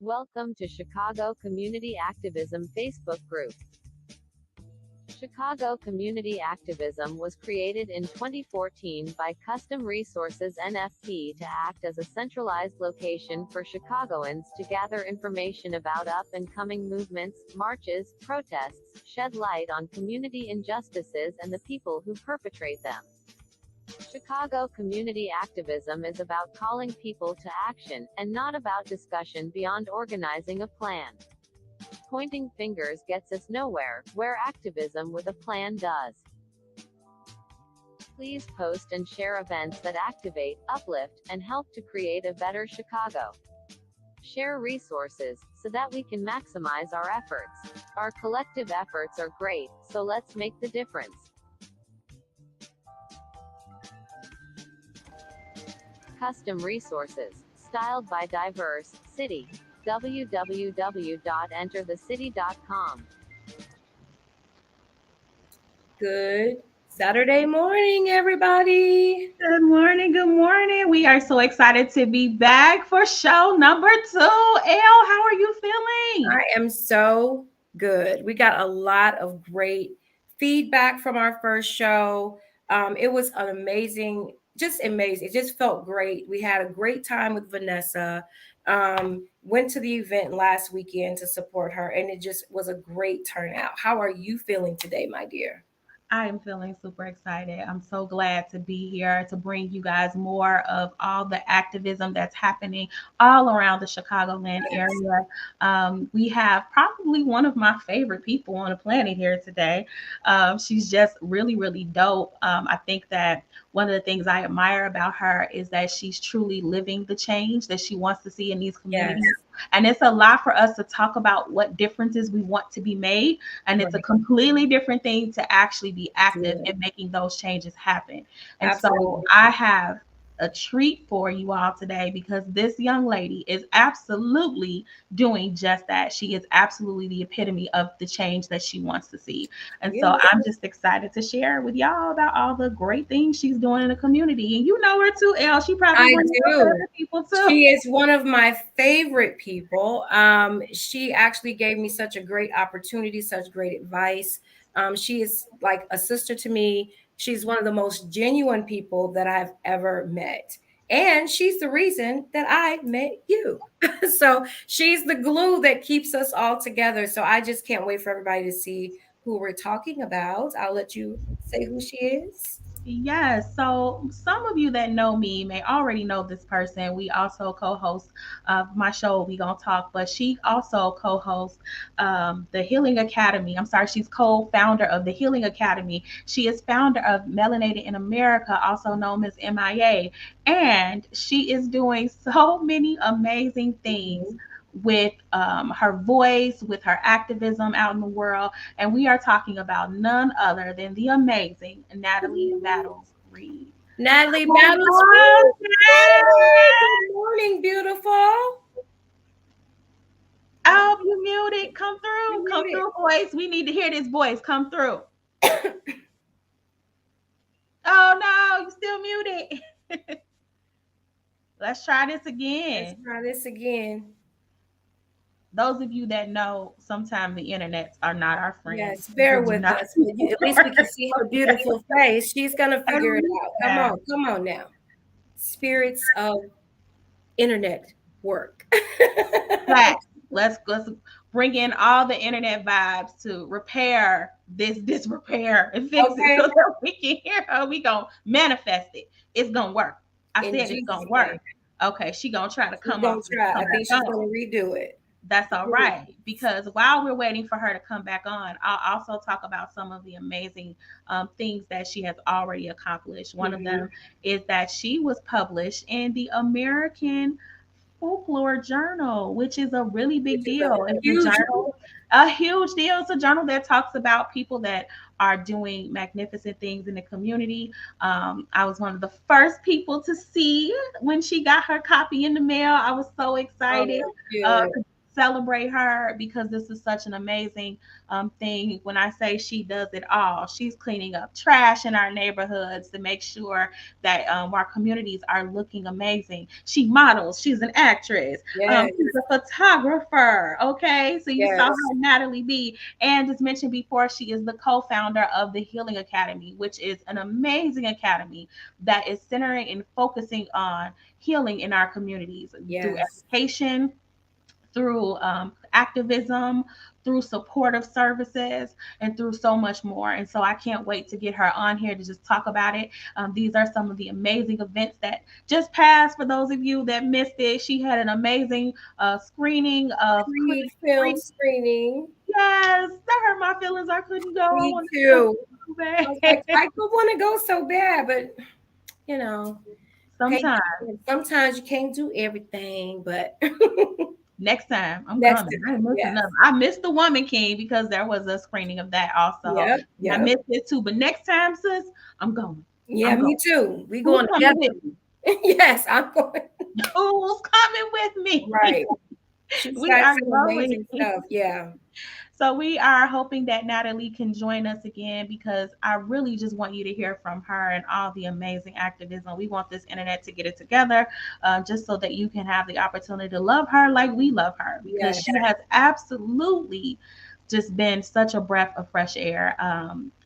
Welcome to Chicago Community Activism Facebook group. Chicago Community Activism was created in 2014 by Custom Resources NFP to act as a centralized location for Chicagoans to gather information about up-and-coming movements, marches, protests, shed light on community injustices and the people who perpetrate them. Chicago community activism is about calling people to action, and not about discussion beyond organizing a plan. Pointing fingers gets us nowhere, where activism with a plan does. Please post and share events that activate, uplift, and help to create a better Chicago. Share resources, so that we can maximize our efforts. Our collective efforts are great, so let's make the difference. Custom Resources, styled by Diverse City. www.enterthecity.com. Good Saturday morning, everybody. Good morning. Good morning. We are so excited to be back for show number 2. How are you feeling? I am so good. We got a lot of great feedback from our first show. It was an amazing, just amazing. It just felt great. We had a great time with Vanessa. Went to the event last weekend to support her, and it just was a great turnout. How are you feeling today, my dear? I am feeling super excited. I'm so glad to be here to bring you guys more of all the activism that's happening all around the Chicagoland area. We have probably one of my favorite people on the planet here today. She's just really, really dope. I think that one of the things I admire about her is that she's truly living the change that she wants to see in these communities. Yes. And it's a lot for us to talk about what differences we want to be made. And it's a completely different thing to actually be active in making those changes happen. And so I have a treat for you all today because this young lady is absolutely doing just that. She is absolutely the epitome of the change that she wants to see. And so I'm just excited to share with y'all about all the great things she's doing in the community. And you know her too, Elle. She probably I one of your do. favorite people too. She is one of my favorite people. She actually gave me such a great opportunity, such great advice. She is like a sister to me. She's one of the most genuine people that I've ever met. And she's the reason that I met you. So she's the glue that keeps us all together. So I just can't wait for everybody to see who we're talking about. I'll let you say who she is. Yes. So some of you that know me may already know this person. We also co-host my show, We Gonna Talk, but she also co-hosts the Healing Academy. I'm sorry, she's co-founder of the Healing Academy. She is founder of Melanated in America, also known as MIA. And she is doing so many amazing things with her voice, with her activism out in the world. And we are talking about none other than the amazing Natalie Battles Reed. Natalie Battles Reed. Good morning, beautiful. Oh, you muted. Come through. Come through, voice. We need to hear this voice. Come through. Oh, no. You still muted. Let's try this again. Those of you that know, sometimes the internets are not our friends. Yes, bear with us. At least we can see her beautiful face. She's gonna figure it out. Come on now. Spirits of internet work. Let's bring in all the internet vibes to repair this repair and fix it so that we can hear her. We gonna manifest it. It's gonna work. I said it's gonna work. Okay, she gonna try to come up. I think she's gonna redo it. That's all right, because while we're waiting for her to come back on, I'll also talk about some of the amazing things that she has already accomplished. One of them is that she was published in the American Folklore Journal, which is a really big deal. A huge deal. It's a journal that talks about people that are doing magnificent things in the community. I was one of the first people to see when she got her copy in the mail. I was so excited. celebrate her because this is such an amazing thing. When I say she does it all, she's cleaning up trash in our neighborhoods to make sure that our communities are looking amazing. She models, she's an actress, Yes. she's a photographer. Okay, so you saw Yes. her, Natalie B. And as mentioned before, she is the co founder of the Healing Academy, which is an amazing academy that is centering and focusing on healing in our communities through Yes. education, through activism, through supportive services, and through so much more. And so I can't wait to get her on here to just talk about it. These are some of the amazing events that just passed. For those of you that missed it, she had an amazing screening of Creed film screening. Yes, that hurt my feelings. I couldn't go. I Me wanted to go too. so I was like, bad. I could want to go so bad, but you know, hey, Sometimes. sometimes you can't do everything, but Next time, I'm next coming. I time, ain't missing yes. nothing. I missed the Woman King because there was a screening of that also. Yep, I yep. missed it too. But next time, sis, I'm going. Yeah, I'm going. me too. We Who's going coming together. with me? Yes, I'm going. Who's coming with me? Right. She's We got are some going. amazing stuff. Yeah. So we are hoping that Natalie can join us again because I really just want you to hear from her and all the amazing activism. We want this internet to get it together, just so that you can have the opportunity to love her like we love her because Yes. she has absolutely just been such a breath of fresh air.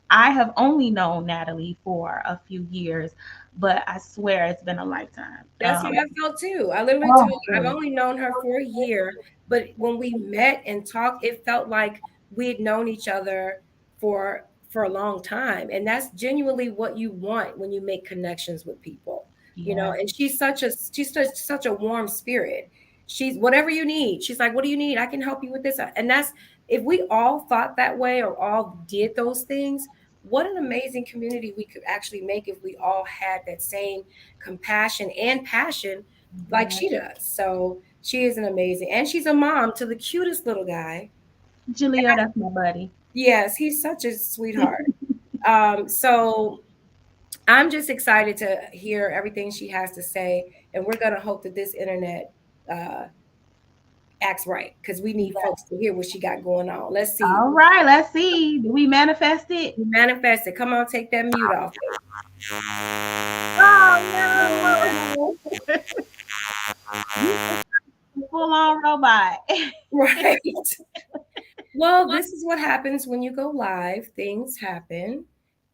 I have only known Natalie for a few years, but I swear it's been a lifetime. That's how I felt too. I literally Oh told my I've goodness. only known her for a year, but when we met and talked, it felt like we had known each other for a long time. And that's genuinely what you want when you make connections with people. Yeah. And she's such a warm spirit. She's whatever you need. She's like, what do you need? I can help you with this. And that's if we all thought that way or all did those things, what an amazing community we could actually make if we all had that same compassion and passion like Yeah. she does. So she is an amazing, and she's a mom to the cutest little guy. Jalea, that's my buddy. Yes, he's such a sweetheart. So I'm just excited to hear everything she has to say, and we're gonna hope that this internet uh, acts right because we need folks to hear what she got going on. Let's see. All right, let's see. Do we manifest it? Manifest it. Come on, take that mute off. Oh no. Full on robot. Right. Well, this is what happens when you go live. Things happen,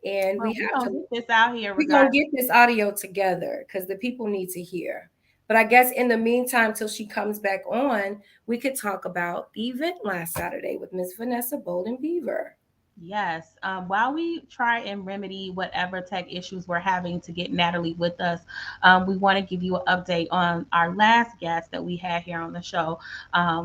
and Well, we we're have gonna to get this out here we're gonna regardless. get this audio together because the people need to hear. But I guess in the meantime, till she comes back on, we could talk about the event last Saturday with Miss Vanessa Bolden Beaver. Yes. While we try and remedy whatever tech issues we're having to get Natalie with us, we want to give you an update on our last guest that we had here on the show,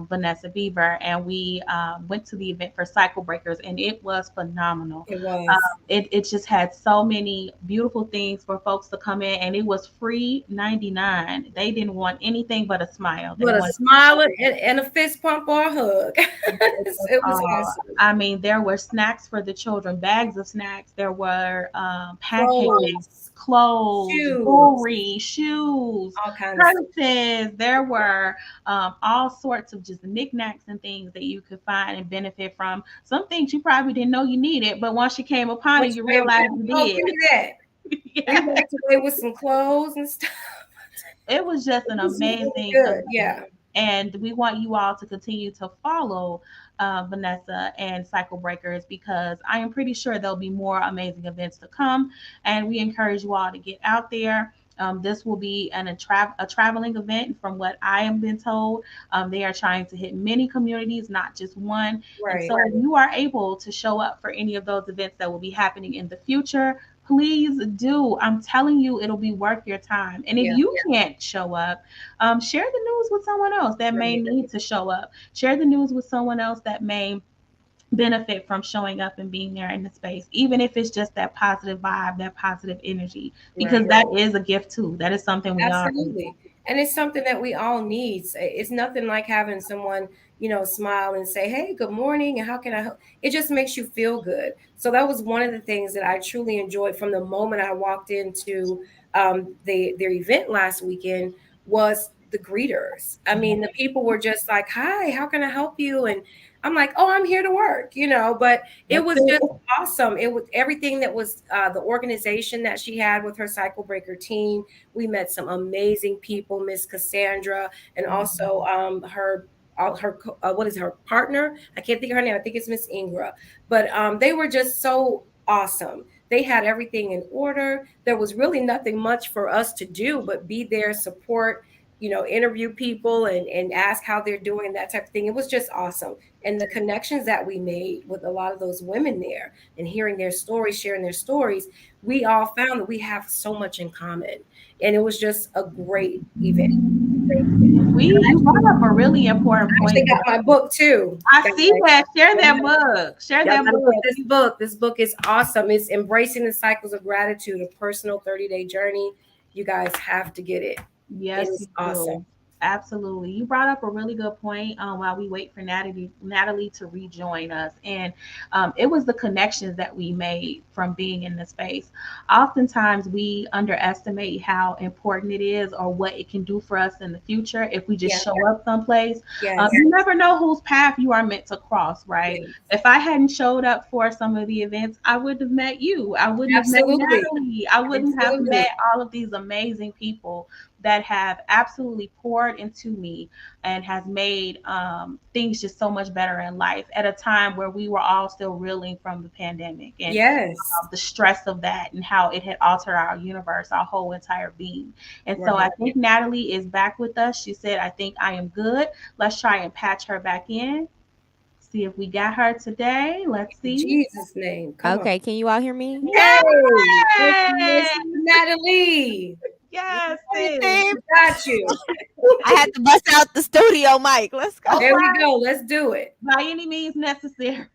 Vanessa Beaver. And we went to the event for Cycle Breakers, and it was phenomenal. It was. It just had so many beautiful things for folks to come in, and it was free 99. They didn't want anything but a smile. They But a wanted smile and a fist pump or a hug. It was awesome. I mean, there were snacks for the children, bags of snacks. There were pancakes, Clothes, clothes, shoes, jewelry, shoes, all kinds of stuff. purses. There were all sorts of just knickknacks and things that you could find and benefit from. Some things you probably didn't know you needed, but once you came upon it, Which you realized you oh, did. give me that. Yeah. We walked away with some clothes and stuff. It was just an It was really amazing good. event. Yeah. And we want you all to continue to follow Vanessa and Cycle Breakers because I am pretty sure there'll be more amazing events to come. And we encourage you all to get out there. This will be a traveling event, from what I have been told. They are trying to hit many communities, not just one. And Right. so, if you are able to show up for any of those events that will be happening in the future, please do. I'm telling you, it'll be worth your time. And if Yeah. you can't show up, share the news with someone else that may Right. need to show up. Share the news with someone else that may benefit from showing up and being there in the space, even if it's just that positive vibe, that positive energy, because Right. that is a gift too. That is something we all need. Absolutely. And it's something that we all need. It's nothing like having someone, smile and say, "Hey, good morning, and how can I help?" It just makes you feel good. So that was one of the things that I truly enjoyed from the moment I walked into their event last weekend was the greeters. I mean, the people were just like, "Hi, how can I help you?" And I'm like, "Oh, I'm here to work," you know. But it was just awesome. It was everything that was the organization that she had with her cycle breaker team. We met some amazing people, Miss Cassandra, and also her what is her partner? I can't think of her name. I think it's Miss Ingra. But they were just so awesome. They had everything in order. There was really nothing much for us to do but be there, support, you know, interview people and ask how they're doing, that type of thing. It was just awesome. And the connections that we made with a lot of those women there and hearing their stories, sharing their stories, we all found that we have so much in common. And it was just a great event. You brought up a really important I point. actually got my book too. I see that. Share that book. Share that book. This book. This book is awesome. It's Embracing the Cycles of Gratitude, a personal 30-day journey. You guys have to get it. Yes, It is awesome. Absolutely. You brought up a really good point while we wait for Natalie to rejoin us. And it was the connections that we made from being in the space. Oftentimes, we underestimate how important it is or what it can do for us in the future if we just show up someplace. You never know whose path you are meant to cross, right? Yes. If I hadn't showed up for some of the events, I wouldn't have met you. I wouldn't have met Natalie. I wouldn't have met all of these amazing people that have absolutely poured into me and has made things just so much better in life at a time where we were all still reeling from the pandemic and the stress of that and how it had altered our universe, our whole entire being. And so I think Natalie is back with us. She said, "I think I am good." Let's try and patch her back in. See if we got her today. Let's see. In Jesus' name. Okay, can you all hear me? Yay! Natalie. Yes, got you. I had to bust out the studio mic. Let's go. There we go. Let's do it. By any means necessary.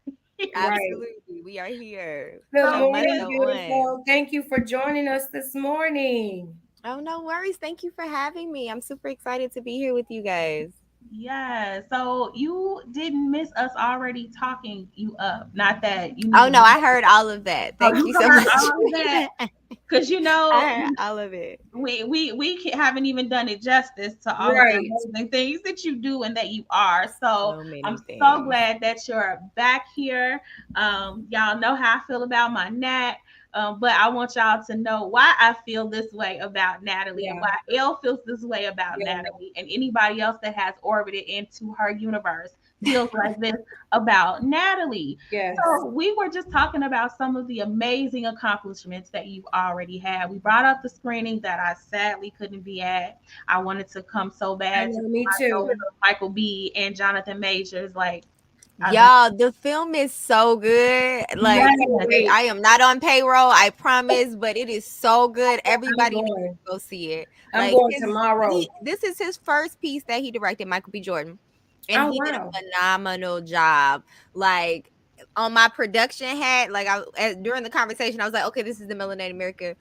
Absolutely. We are here. Good morning, beautiful. Thank you for joining us this morning. Oh, no worries. Thank you for having me. I'm super excited to be here with you guys. Yeah. So you didn't miss us already talking you up. Not that you. Oh no, I heard all of that. Thank you so much. All of that. Because I heard all of it. We haven't even done it justice to all of the amazing things that you do and that you are. So I'm so glad that you're back here. Y'all know how I feel about my Nat. But I want y'all to know why I feel this way about Natalie and why Elle feels this way about Natalie, and anybody else that has orbited into her universe feels like this about Natalie. Yes. So we were just talking about some of the amazing accomplishments that you already had. We brought up the screening that I sadly couldn't be at. I wanted to come so bad. Me too. Michael B. and Jonathan Majors, like. Y'all, the film is so good. Like, I am not on payroll, I promise, but it is so good. Everybody needs to go see it. I'm going tomorrow. This is his first piece that he directed, Michael B. Jordan. And he did a phenomenal job. Like, on my production hat, like during the conversation, I was like, okay, this is the Melanated America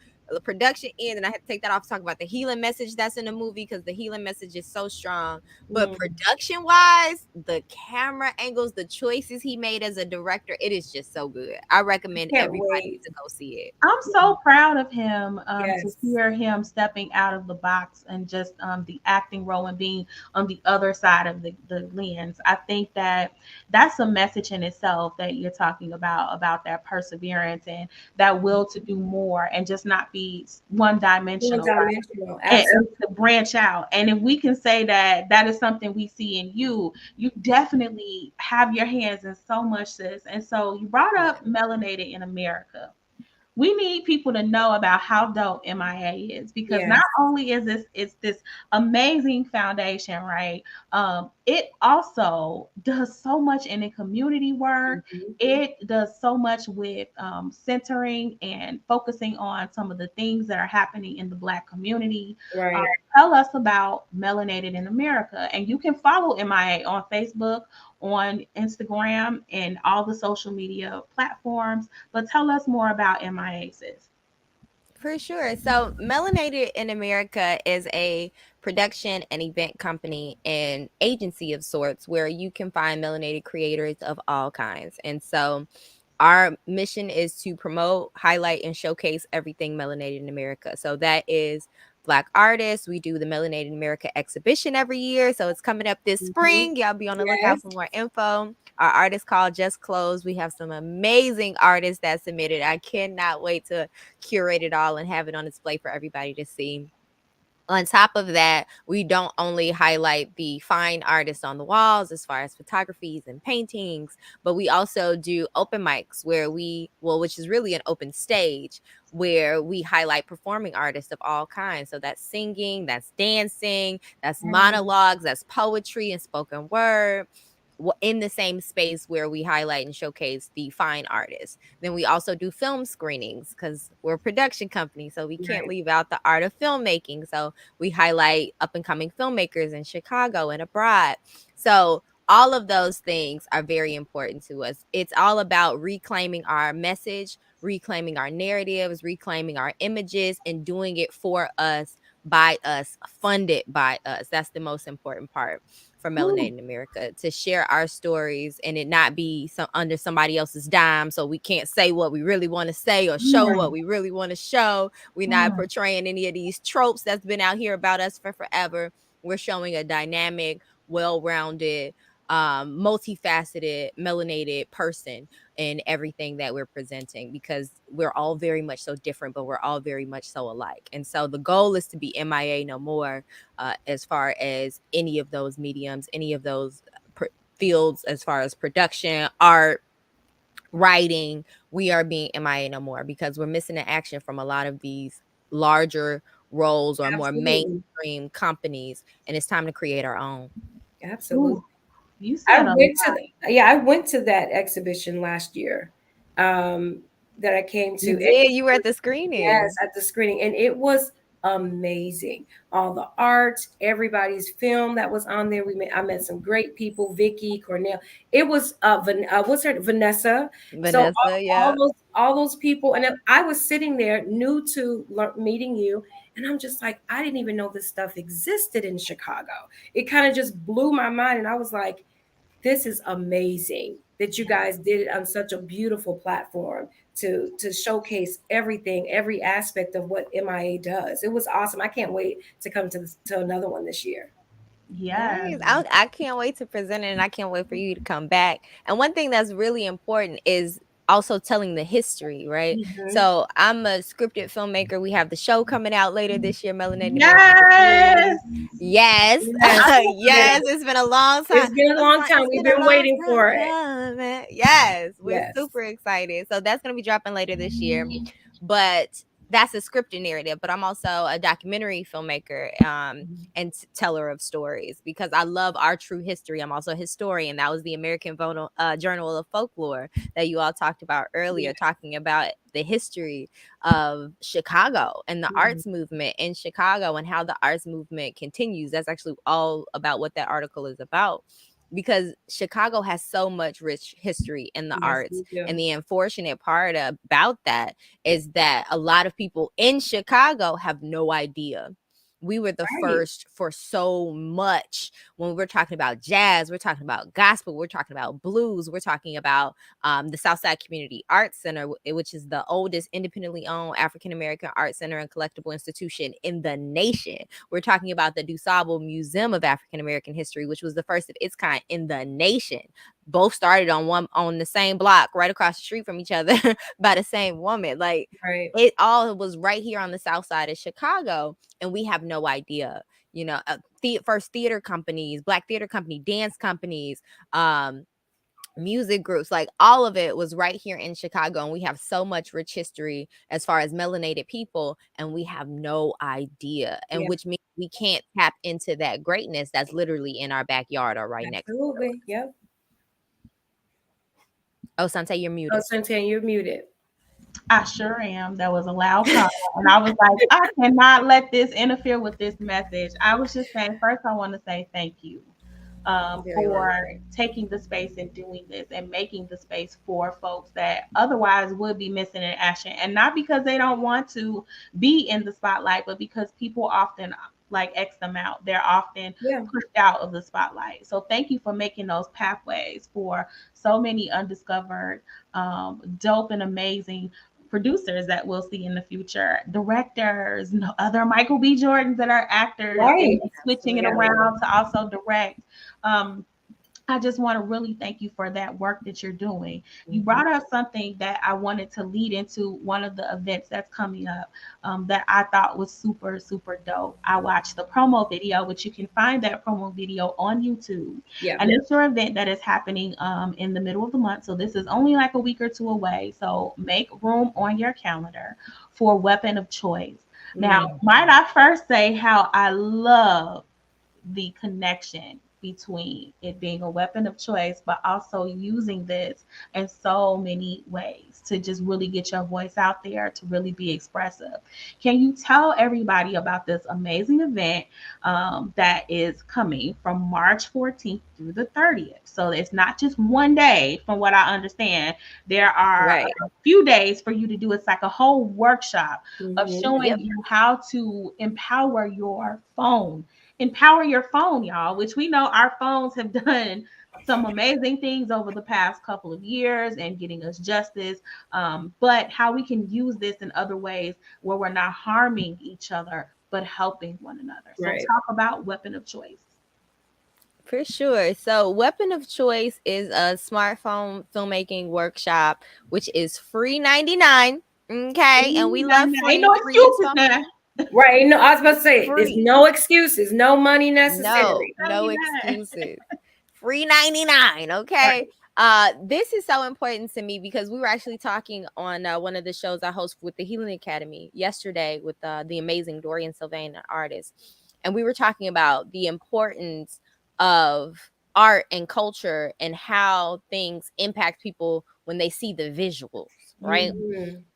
production end, and I had to take that off to talk about the healing message that's in the movie because the healing message is so strong. But production wise, the camera angles, the choices he made as a director, it is just so good. I recommend everybody to go see it. I'm so proud of him to hear him stepping out of the box and just the acting role and being on the other side of the lens. I think that's a message in itself that you're talking about that perseverance and that will to do more and just not be one-dimensional, and to branch out. And if we can say that is something we see in you definitely have your hands in so much, sis. And so you brought up Melanated in America. We need people to know about how dope MIA is, because not only is this amazing foundation, right? It also does so much in the community work. It does so much with centering and focusing on some of the things that are happening in the Black community. Tell us about Melanated in America. And you can follow MIA on Facebook, on Instagram, and all the social media platforms. But tell us more about MIA, sis. For sure. So Melanated in America is a production and event company and agency of sorts where you can find melanated creators of all kinds. And so our mission is to promote, highlight, and showcase everything melanated in America. So that is Black artists. We do the Melanated America exhibition every year. So it's coming up this spring. Y'all be on the lookout for more info. Our artist call just closed. We have some amazing artists that submitted. I cannot wait to curate it all and have it on display for everybody to see. On top of that, we don't only highlight the fine artists on the walls as far as photographies and paintings, but we also do open mics where which is really an open stage where we highlight performing artists of all kinds. So that's singing, that's dancing, that's monologues, that's poetry and spoken word, in the same space where we highlight and showcase the fine artists. Then we also do film screenings because we're a production company, so we can't leave out the art of filmmaking. So we highlight up and coming filmmakers in Chicago and abroad. So all of those things are very important to us. It's all about reclaiming our message, reclaiming our narratives, reclaiming our images, and doing it for us, by us, funded by us. That's the most important part for Melanated America, to share our stories and it not be under somebody else's dime, so we can't say what we really want to say or show what we really want to show. We're not portraying any of these tropes that's been out here about us for forever. We're showing a dynamic, well-rounded, multifaceted, melanated person in everything that we're presenting, because we're all very much so different, but we're all very much so alike. And so the goal is to be MIA no more, as far as any of those mediums, any of those fields, as far as production, art, writing. We are being MIA no more because we're missing the action from a lot of these larger roles or more mainstream companies, and it's time to create our own. Absolutely. Ooh, you said I went to that exhibition last year, that I came to. You were at the screening. Yes, at the screening, and it was amazing. All the art, everybody's film that was on there. I met some great people, Vicky, Cornell. It was what's her Vanessa. So all those people, and I was sitting there new to meeting you, and I'm just like, I didn't even know this stuff existed in Chicago. It kind of just blew my mind, and I was like, this is amazing that you guys did it on such a beautiful platform to showcase everything, every aspect of what MIA does. It was awesome. I can't wait to come to another one this year. Yes. I can't wait to present it, and I can't wait for you to come back. And one thing that's really important is also telling the history, right? So I'm a scripted filmmaker. We have the show coming out later this year, Melanated America. Yes. Yes. It's been a long time. It's been a long time. We've been waiting for it. Yes. We're super excited. So that's going to be dropping later this year. But that's a scripted narrative, but I'm also a documentary filmmaker and teller of stories, because I love our true history. I'm also a historian. That was the American Journal of Folklore that you all talked about earlier, talking about the history of Chicago and the arts movement in Chicago and how the arts movement continues. That's actually all about what that article is about, because Chicago has so much rich history in the arts. And the unfortunate part about that is that a lot of people in Chicago have no idea. We were the first for so much. When we're talking about jazz, we're talking about gospel, we're talking about blues, we're talking about the Southside Community Arts Center, which is the oldest independently owned African-American art center and collectible institution in the nation. We're talking about the DuSable Museum of African-American History, which was the first of its kind in the nation. Both started on the same block right across the street from each other by the same woman. Like it all was right here on the south side of Chicago, and we have no idea. You know, first theater companies, Black theater company, dance companies, music groups, like all of it was right here in Chicago. And we have so much rich history as far as melanated people, and we have no idea. And which means we can't tap into that greatness that's literally in our backyard or right next door. Yep. Oh, Sante, you're muted. Oh, Sante, you're muted. I sure am. That was a loud call. And I was like, I cannot let this interfere with this message. I was just saying, first, I want to say thank you for taking the space and doing this and making the space for folks that otherwise would be missing in action. And not because they don't want to be in the spotlight, but because people often like X them out. They're often pushed out of the spotlight. So thank you for making those pathways for so many undiscovered, dope and amazing producers that we'll see in the future, directors, other Michael B. Jordans that are actors, right, and switching it around to also direct. I just want to really thank you for that work that you're doing. You brought up something that I wanted to lead into one of the events that's coming up, that I thought was super, super dope. I watched the promo video, which you can find that promo video on YouTube. yeah, And it's your event that is happening in the middle of the month. So this is only like a week or two away. So make room on your calendar for Weapon of Choice. Now, might I first say how I love the connection between it being a weapon of choice, but also using this in so many ways to just really get your voice out there, to really be expressive. Can you tell everybody about this amazing event that is coming from March 14th through the 30th? So it's not just one day, from what I understand. There are a few days for you to do. It's like a whole workshop of showing you how to empower your phone. Empower your phone, y'all, which we know our phones have done some amazing things over the past couple of years and getting us justice, but how we can use this in other ways where we're not harming each other but helping one another. So talk about Weapon of Choice. For sure. So Weapon of Choice is a smartphone filmmaking workshop, which is free 99. Okay. And we love free. Ain't no excuses now. Right. No, I was about to say, there's no excuses, no money necessary. No excuses. Free 99. Okay. This is so important to me because we were actually talking on one of the shows I host with the Healing Academy yesterday with the amazing Dorian Sylvain, an artist. And we were talking about the importance of art and culture and how things impact people when they see the visuals, right?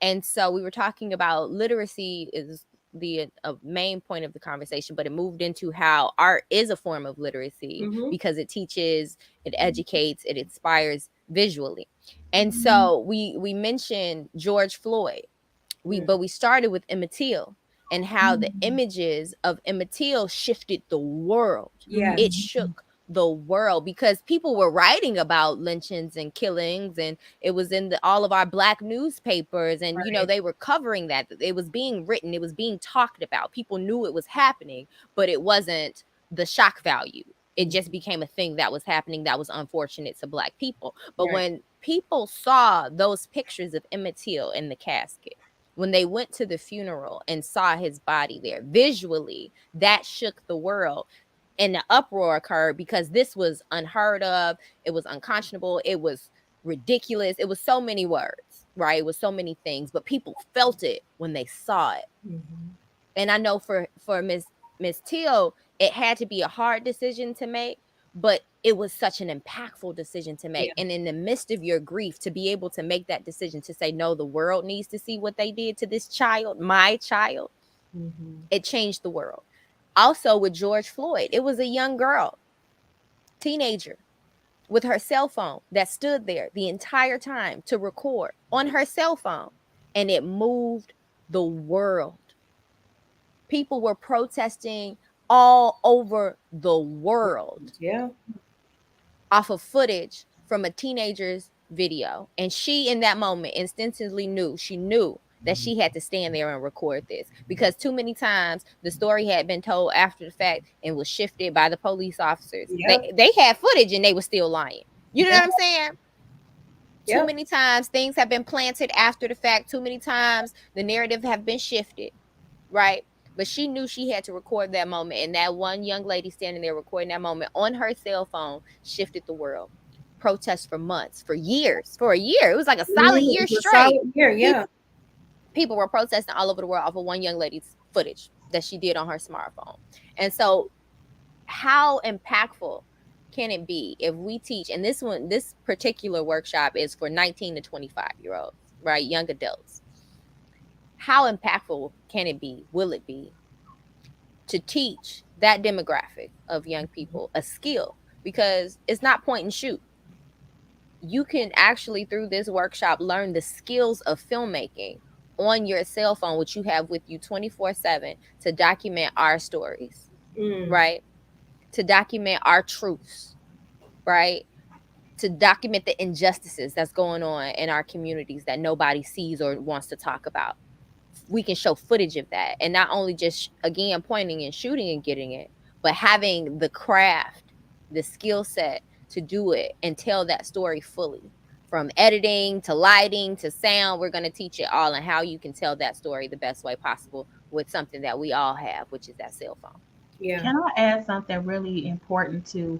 And so we were talking about literacy is the main point of the conversation, but it moved into how art is a form of literacy because it teaches, it educates, it inspires visually. And so we mentioned George Floyd, but we started with Emmett Till and how the images of Emmett Till shifted the world. It shook the world because people were writing about lynchings and killings, and it was in all of our Black newspapers, and you know, they were covering that. It was being written, it was being talked about, people knew it was happening, but it wasn't the shock value. It just became a thing that was happening that was unfortunate to Black people. But when people saw those pictures of Emmett Till in the casket, when they went to the funeral and saw his body there visually, that shook the world. And the uproar occurred because this was unheard of. It was unconscionable. It was ridiculous. It was so many words, right? It was so many things, but people felt it when they saw it. And I know for Miss Till, it had to be a hard decision to make, but it was such an impactful decision to make. And in the midst of your grief, to be able to make that decision to say, no, the world needs to see what they did to this child, my child, it changed the world. Also with George Floyd, it was a young girl, teenager, with her cell phone that stood there the entire time to record on her cell phone, and it moved the world. People were protesting all over the world off of footage from a teenager's video. And she, in that moment, instinctively knew that she had to stand there and record this, because too many times the story had been told after the fact and was shifted by the police officers. They had footage and they were still lying. You know what I'm saying? Too many times things have been planted after the fact. Too many times the narrative have been shifted, right? But she knew she had to record that moment. And that one young lady standing there recording that moment on her cell phone shifted the world. Protests for months, for years, for a year. It was like a solid year straight. People were protesting all over the world off of one young lady's footage that she did on her smartphone. And so how impactful can it be if we teach, and this particular workshop is for 19 to 25-year-olds, right? Young adults. How impactful can it be, will it be, to teach that demographic of young people a skill? Because it's not point and shoot. You can actually, through this workshop, learn the skills of filmmaking on your cell phone, which you have with you 24/7 to document our stories, right? To document our truths, right? to document the injustices that's going on in our communities that nobody sees or wants to talk about. We can show footage of that, and not only just again pointing and shooting and getting it, but having the craft, the skill set to do it and tell that story fully, from editing to lighting to sound. We're going to teach it all, and how you can tell that story the best way possible with something that we all have, which is that cell phone. Yeah. Can I add something really important to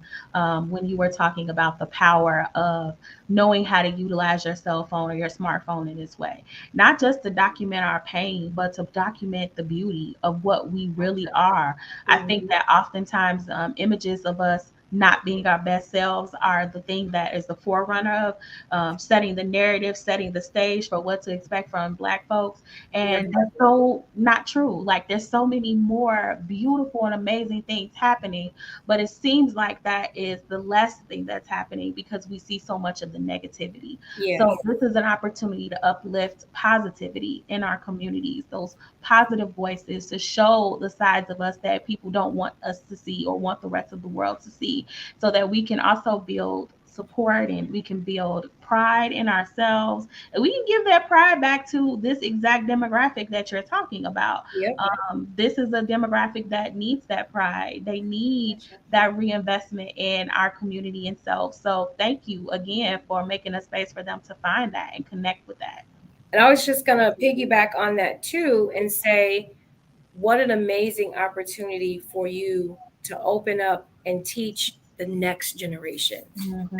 when you were talking about the power of knowing how to utilize your cell phone or your smartphone in this way? Not just to document our pain, but to document the beauty of what we really are. I think that oftentimes images of us not being our best selves are the thing that is the forerunner of setting the narrative, setting the stage for what to expect from Black folks. And that's so not true. Like there's so many more beautiful and amazing things happening, but it seems like that is the less thing that's happening because we see so much of the negativity. Yes. So this is an opportunity to uplift positivity in our communities, those positive voices, to show the sides of us that people don't want us to see or want the rest of the world to see, so that we can also build support and we can build pride in ourselves, and we can give that pride back to this exact demographic that you're talking about. Yep. This is a demographic that needs that pride. They need that reinvestment in our community and self. So thank you again for making a space for them to find that and connect with that. And I was just going to piggyback on that too and say, what an amazing opportunity for you to open up and teach the next generation.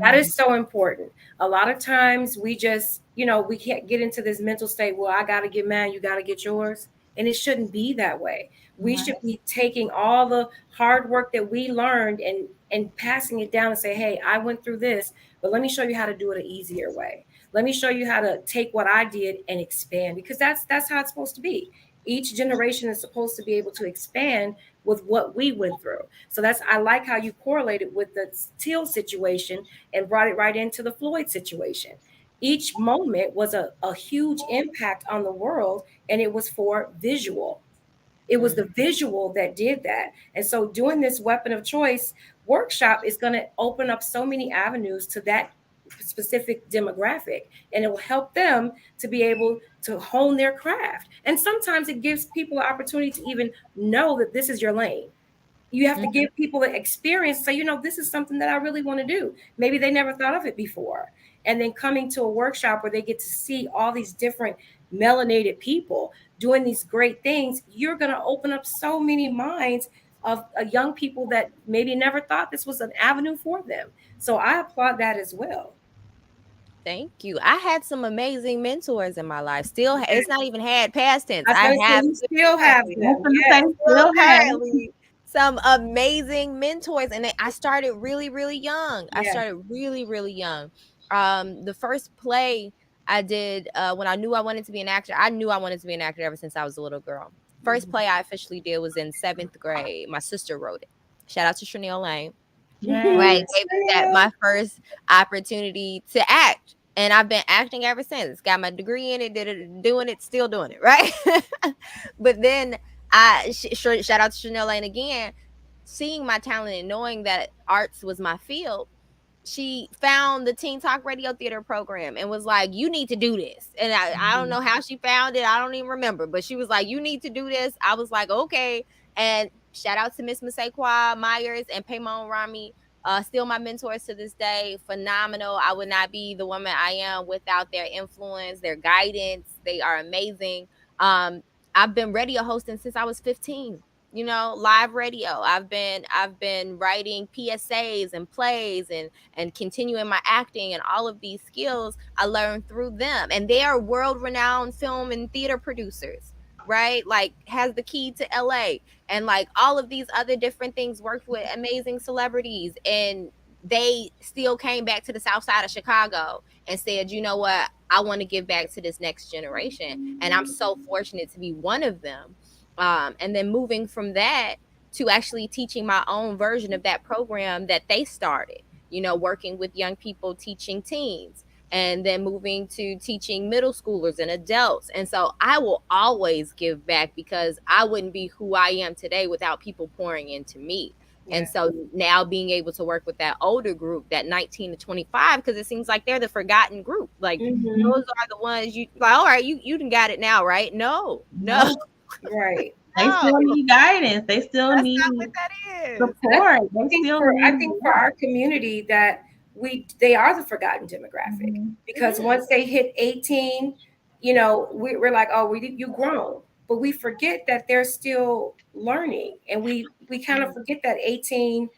That is so important. A lot of times we just, we can't get into this mental state, well, I got to get mine, you got to get yours. And it shouldn't be that way. We should be taking all the hard work that we learned and passing it down and say, hey, I went through this, but let me show you how to do it an easier way. Let me show you how to take what I did and expand, because that's how it's supposed to be. Each generation is supposed to be able to expand with what we went through. So I like how you correlated with the Till situation and brought it right into the Floyd situation. Each moment was a huge impact on the world, and it was for visual. It was the visual that did that. And so doing this weapon of choice workshop is going to open up so many avenues to that specific demographic, and it will help them to be able to hone their craft. And sometimes it gives people an opportunity to even know that this is your lane. You have to give people the experience, so this is something that I really want to do. Maybe they never thought of it before. And then coming to a workshop where they get to see all these different melanated people doing these great things, you're going to open up so many minds of young people that maybe never thought this was an avenue for them. So I applaud that as well. Thank you. I had some amazing mentors in my life. Still, it's not even had past tense. I have still have them. Still currently some amazing mentors, and I started really, really young. I started really, really young. The first play I did when I knew I wanted to be an actor, I knew I wanted to be an actor ever since I was a little girl. First play I officially did was in 7th grade. My sister wrote it. Shout out to Chanel Lane. Right, gave me that my first opportunity to act, and I've been acting ever since. Got my degree in it, doing it, still doing it, right? But then shout out to Chanel Lane again, seeing my talent and knowing that arts was my field. She found the Teen Talk Radio Theater program and was like, you need to do this. And I don't know how she found it. I don't even remember. But she was like, you need to do this. I was like, okay. And shout out to Miss Masekwa Myers and Paymon Rami. Still my mentors to this day. Phenomenal. I would not be the woman I am without their influence, their guidance. They are amazing. I've been radio hosting since I was 15. Live radio. I've been writing PSAs and plays and continuing my acting, and all of these skills I learned through them. And they are world-renowned film and theater producers, right? Like has the key to LA, and like all of these other different things, worked with amazing celebrities, and they still came back to the south side of Chicago and said, you know what, I want to give back to this next generation. And I'm so fortunate to be one of them. And then moving from that to actually teaching my own version of that program that they started, working with young people, teaching teens, and then moving to teaching middle schoolers and adults. And so I will always give back, because I wouldn't be who I am today without people pouring into me. And so now being able to work with that older group, that 19 to 25, because it seems like they're the forgotten group. Like those are the ones you like, all right, you done got it now, right? No. Right. They still need guidance. They still That's need not what that is. support. I think for our community that they are the forgotten demographic, because once they hit 18, we're like, oh, you grown, but we forget that they're still learning, and we kind of forget that 18-25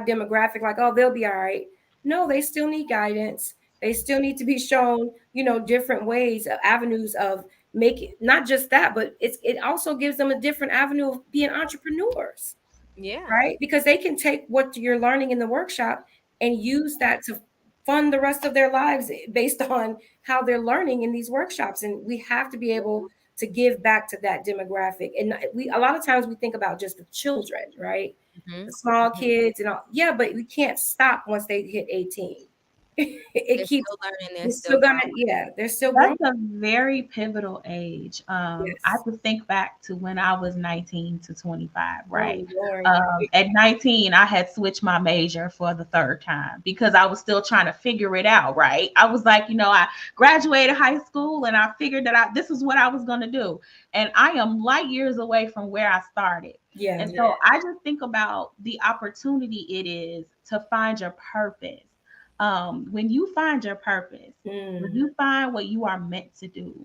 demographic, like, oh, they'll be all right. No, they still need guidance. They still need to be shown, different ways, avenues of make it, not just that, but it also gives them a different avenue of being entrepreneurs. Yeah. Right? Because they can take what you're learning in the workshop and use that to fund the rest of their lives based on how they're learning in these workshops. And we have to be able to give back to that demographic. And a lot of times we think about just the children, right? The small kids and all. Yeah, but we can't stop once they hit 18. They're still learning. They're still growing. That's a very pivotal age. I just think back to when I was 19 to 25, right? At 19, I had switched my major for the third time because I was still trying to figure it out, right? I was like, I graduated high school and I figured that this is what I was going to do. And I am light years away from where I started. And so I just think about the opportunity it is to find your purpose. When you find your purpose, when you find what you are meant to do,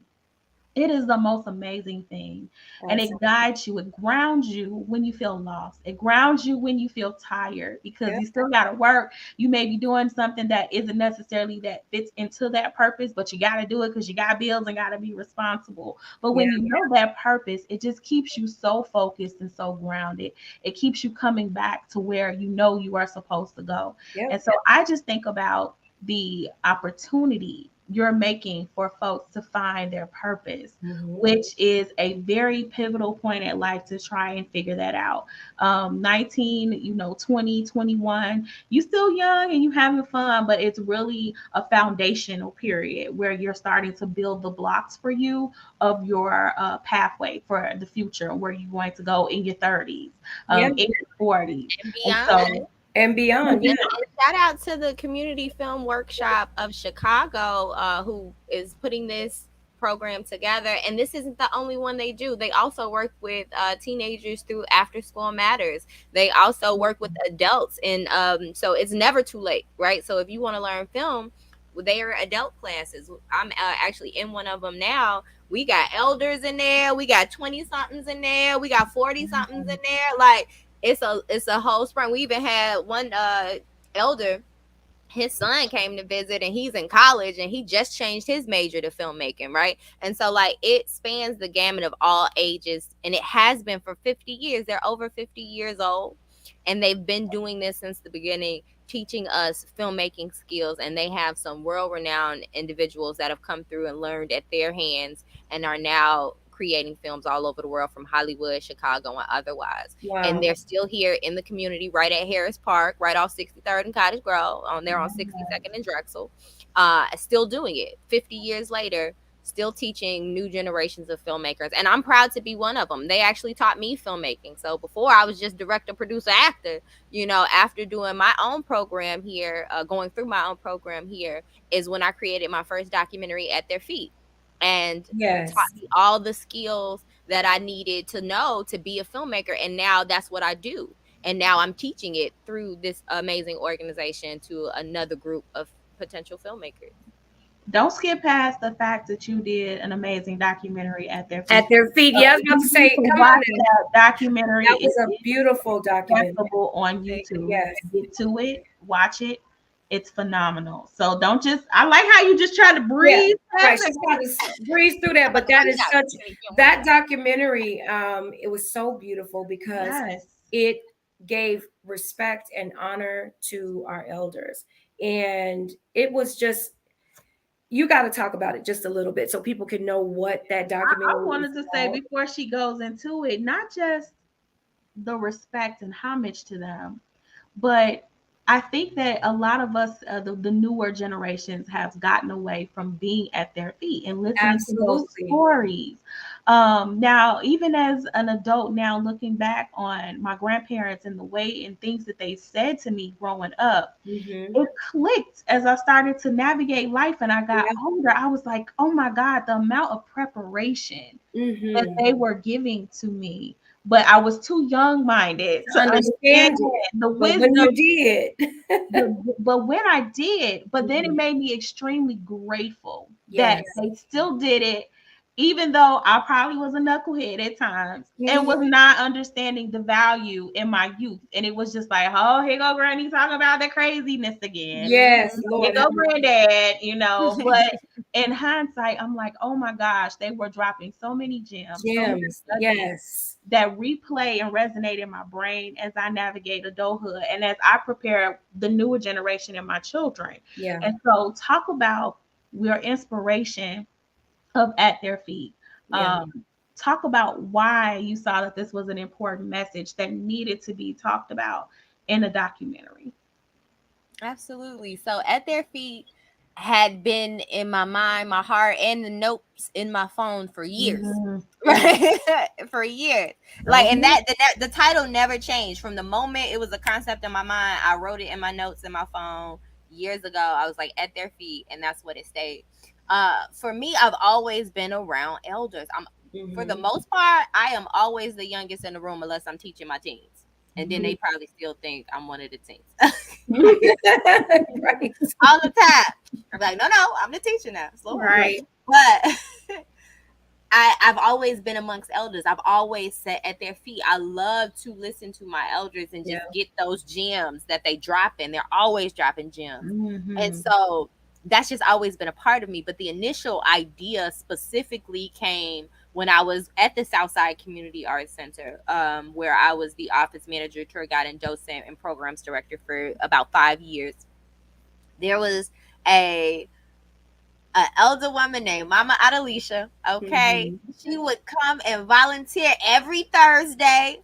it is the most amazing thing. And it guides you, it grounds you when you feel lost. It grounds you when you feel tired because you still got to work. You may be doing something that isn't necessarily that fits into that purpose, but you got to do it because you got bills and got to be responsible. But when you know that purpose, it just keeps you so focused and so grounded. It keeps you coming back to where you know you are supposed to go. And so I just think about the opportunity you're making for folks to find their purpose, which is a very pivotal point in life to try and figure that out. 19, 20, 21, you still young and you having fun, but it's really a foundational period where you're starting to build the blocks for you of your pathway for the future, where you're going to go in your 30s, in your 40s, and beyond. And beyond. And shout out to the Community Film Workshop of Chicago, who is putting this program together. And this isn't the only one they do. They also work with teenagers through After School Matters. They also work with adults, and so it's never too late, right? So if you want to learn film, they are adult classes. I'm actually in one of them now. We got elders in there. We got 20-somethings in there. We got 40-somethings in there. Like, it's a whole spring. We even had one elder, his son came to visit, and he's in college and he just changed his major to filmmaking, right? And so like it spans the gamut of all ages, and it has been for 50 years. They're over 50 years old, and they've been doing this since the beginning, teaching us filmmaking skills. And they have some world-renowned individuals that have come through and learned at their hands and are now creating films all over the world, from Hollywood, Chicago, and otherwise. And they're still here in the community, right at Harris Park, right off 63rd and Cottage Grove. They're on 62nd and Drexel, still doing it 50 years later, still teaching new generations of filmmakers. And I'm proud to be one of them. They actually taught me filmmaking. So before, I was just director, producer, actor. After doing my own program here, going through my own program here, is when I created my first documentary, At Their Feet, and taught me all the skills that I needed to know to be a filmmaker. And now that's what I do. And now I'm teaching it through this amazing organization to another group of potential filmmakers. Don't skip past the fact that you did an amazing documentary At Their Feet. At Their Feet. Yeah, I was about to say, come on. That documentary. That was a beautiful documentary. Accessible on YouTube. Get to it, watch it. It's phenomenal. So don't I like how you just try to breathe. Right, breeze through that. But that is that documentary. It was so beautiful because it gave respect and honor to our elders, and it was just. You got to talk about it just a little bit so people can know what that documentary. I wanted to say before she goes into it, not just the respect and homage to them, but I think that a lot of us, the newer generations, have gotten away from being at their feet and listening to those Absolutely. stories. Now, even as an adult, now looking back on my grandparents and the way and things that they said to me growing up, it clicked as I started to navigate life and I got older. I was like, oh my God, the amount of preparation that they were giving to me. But I was too young minded to understand Understand it. the But when wisdom. you did, But when I did, but then it made me extremely grateful that yes. they still did it, even though I probably was a knucklehead at times and Mhm. was not understanding the value in my youth. And it was just like, oh, here go Granny talking about the craziness again. Yes, Mhm. Here Lord. go Granddad, you know. But in hindsight, I'm like, oh my gosh, they were dropping so many gems, so many Gems. nuggets Yes. that replay and resonate in my brain as I navigate adulthood and as I prepare the newer generation and my children. Yeah. And so, talk about your inspiration of At Their Feet. Yeah. Talk about why you saw that this was an important message that needed to be talked about in a documentary. Absolutely. So At Their Feet had been in my mind, my heart, and the notes in my phone for years. Mhm. Right? For years. Like, and Mhm. the title never changed from the moment it was a concept in my mind. I wrote it in my notes in my phone years ago. I was like, At Their Feet, and that's what it stayed. For me, I've always been around elders. For the most part, I am always the youngest in the room unless I'm teaching my teens. And then they probably still think I'm one of the teens. Right. All the time. I'm like, no, I'm the teacher now. Slow down. Right. But I've always been amongst elders. I've always sat at their feet. I love to listen to my elders and just get those gems that they drop in. They're always dropping gems. And Mhm. so that's just always been a part of me. But the initial idea specifically came when I was at the Southside Community Arts Center, where I was the office manager, tour guide, and docent and programs director for about 5 years. There was a an elder woman named Mama Adalisha. Okay, she would come and volunteer every Thursday,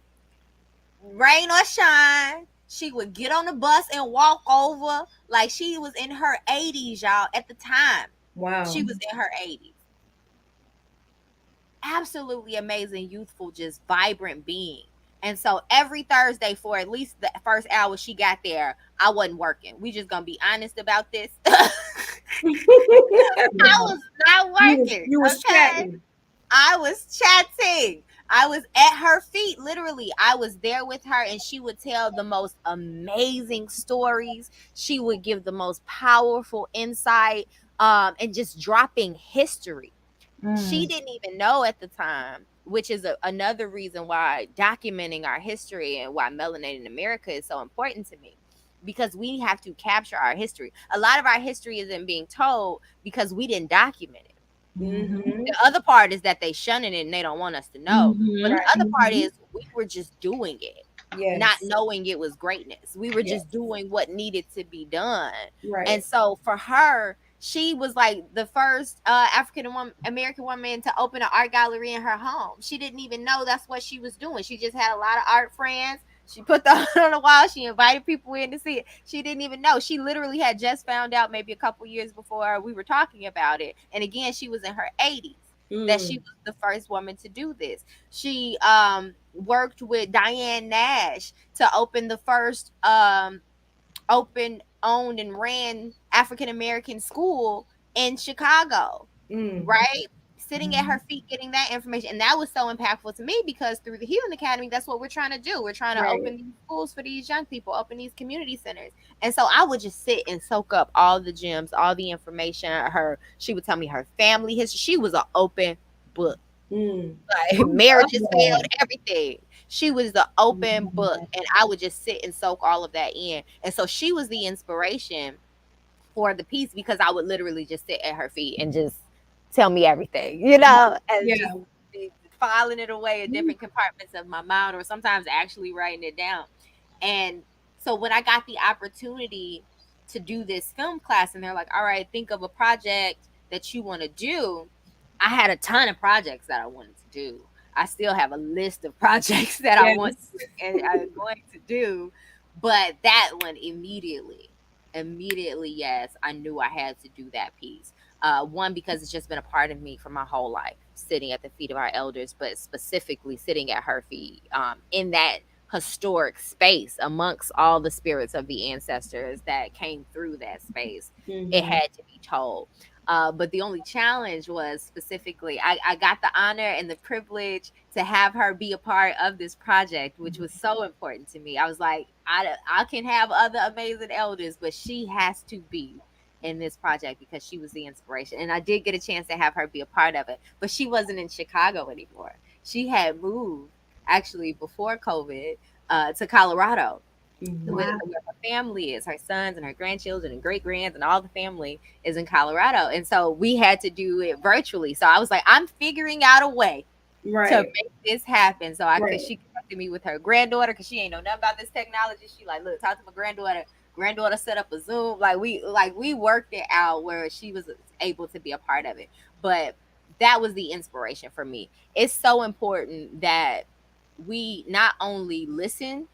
rain or shine. She would get on the bus and walk over like she was in her 80s, y'all. At the time, Wow. she was in her 80s. Absolutely amazing, youthful, just vibrant being. And so every Thursday for at least the first hour she got there, I wasn't working. We just gonna be honest about this. I was not working. You was Okay. chatting. I was chatting. I was at her feet, literally. I was there with her, and she would tell the most amazing stories. She would give the most powerful insight, and just dropping history. She didn't even know at the time, which is another reason why documenting our history and why Melanated America is so important to me. Because we have to capture our history. A lot of our history isn't being told because we didn't document it. The other part is that they shunning it and they don't want us to know. But the other part is we were just doing it, not knowing it was greatness. We were just doing what needed to be done. Right. And so for her, she was like the first African American woman to open an art gallery in her home. She didn't even know that's what she was doing. She just had a lot of art friends. She put the art on the wall. She invited people in to see it. She didn't even know. She literally had just found out maybe a couple years before we were talking about it. And again, she was in her 80s that she was the first woman to do this. She worked with Diane Nash to open the first open, owned, and ran African American school in Chicago, right? Sitting at her feet, getting that information. And that was so impactful to me because through the Healing Academy, that's what we're trying to do. We're trying to open these schools for these young people, open these community centers. And so I would just sit and soak up all the gems, all the information. She would tell me her family history. She was an open book. Like marriages failed, everything. She was the open book, and I would just sit and soak all of that in. And so she was the inspiration for the piece because I would literally just sit at her feet and just tell me everything, and just be filing it away in different compartments of my mind, or sometimes actually writing it down. And so when I got the opportunity to do this film class, and they're like, all right, think of a project that you want to do. I had a ton of projects that I wanted to do. I still have a list of projects that I want to, and I'm going to do. But that one immediately, yes, I knew I had to do that piece. One, because it's just been a part of me for my whole life, sitting at the feet of our elders, but specifically sitting at her feet, in that historic space amongst all the spirits of the ancestors that came through that space. It had to be told. But the only challenge was specifically, I got the honor and the privilege to have her be a part of this project, which was so important to me. I was like, I can have other amazing elders, but she has to be in this project because she was the inspiration. And I did get a chance to have her be a part of it, but she wasn't in Chicago anymore. She had moved actually before COVID to Colorado. Where her family is, her sons and her grandchildren and great grands and all the family is in Colorado. And so we had to do it virtually. So I was like, I'm figuring out a way to make this happen. So she connected me with her granddaughter because she ain't know nothing about this technology. She like, look, talk to my granddaughter. Granddaughter set up a Zoom. Like we worked it out where she was able to be a part of it. But that was the inspiration for me. It's so important that we not only listen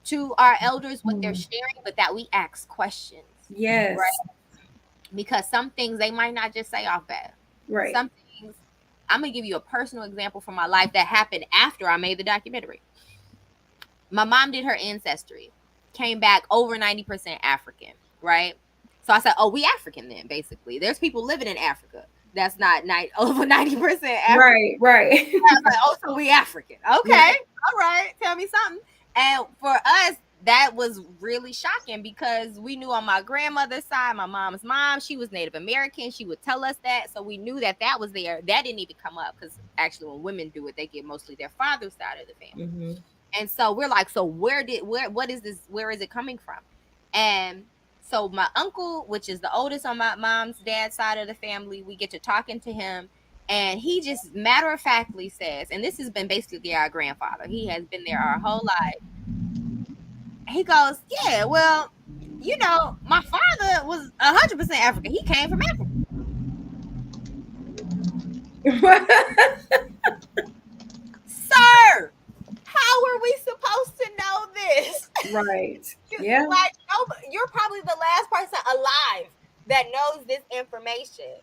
to our elders what they're sharing, but that we ask questions. Yes. Right? Because some things they might not just say off bat. Right. Some things, I'm gonna give you a personal example from my life that happened after I made the documentary. My mom did her ancestry, came back over 90% African, right? So I said, oh, we African then, basically. There's people living in Africa that's not over 90% African. Right. I was like, oh, so we African. Okay. Yeah. All right. Tell me something. And for us, that was really shocking because we knew on my grandmother's side, my mom's mom, she was Native American. She would tell us that. So we knew that was there. That didn't even come up because actually when women do it, they get mostly their father's side of the family. Mm-hmm. And so we're like, so what is this? Where is it coming from? And so my uncle, which is the oldest on my mom's dad's side of the family, we get to talking to him. And he just matter-of-factly says, and this has been basically our grandfather. He has been there our whole life. He goes, yeah, well, my father was 100% African. He came from Africa. Sir, how are we supposed to know this? Right. Yeah. Like, you're probably the last person alive that knows this information.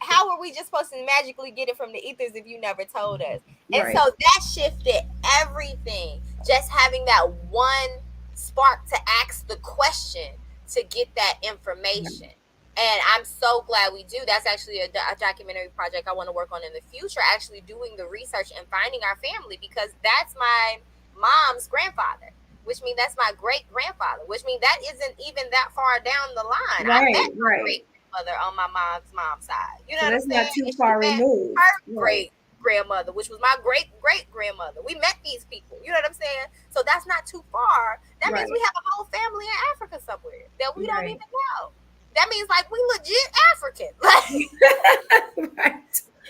How are we just supposed to magically get it from the ethers if you never told us? And so that shifted everything. Just having that one spark to ask the question to get that information. And I'm so glad we do. That's actually a documentary project I want to work on in the future, actually doing the research and finding our family, because that's my mom's grandfather, which means that's my great grandfather, which means that isn't even that far down the line. I met my great grandmother on my mom's side. You know what I'm saying? That's not too far removed. Her great grandmother, which was my great great grandmother. We met these people. You know what I'm saying? So that's not too far. That means we have a whole family in Africa somewhere that we don't even know. That means like we legit African.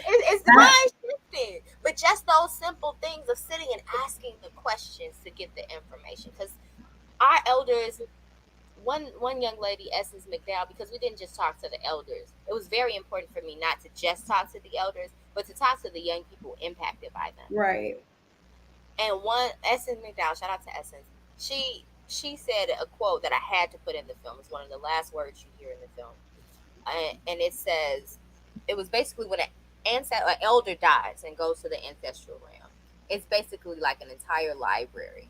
It's mind shifting. But just those simple things of sitting and asking the questions to get the information. Because our elders, one young lady, Essence McDowell, because we didn't just talk to the elders. It was very important for me not to just talk to the elders, but to talk to the young people impacted by them. Right. And one, Essence McDowell, shout out to Essence, she said a quote that I had to put in the film. It's one of the last words you hear in the film. And it says, it was basically when an elder dies and goes to the ancestral realm, it's basically like an entire library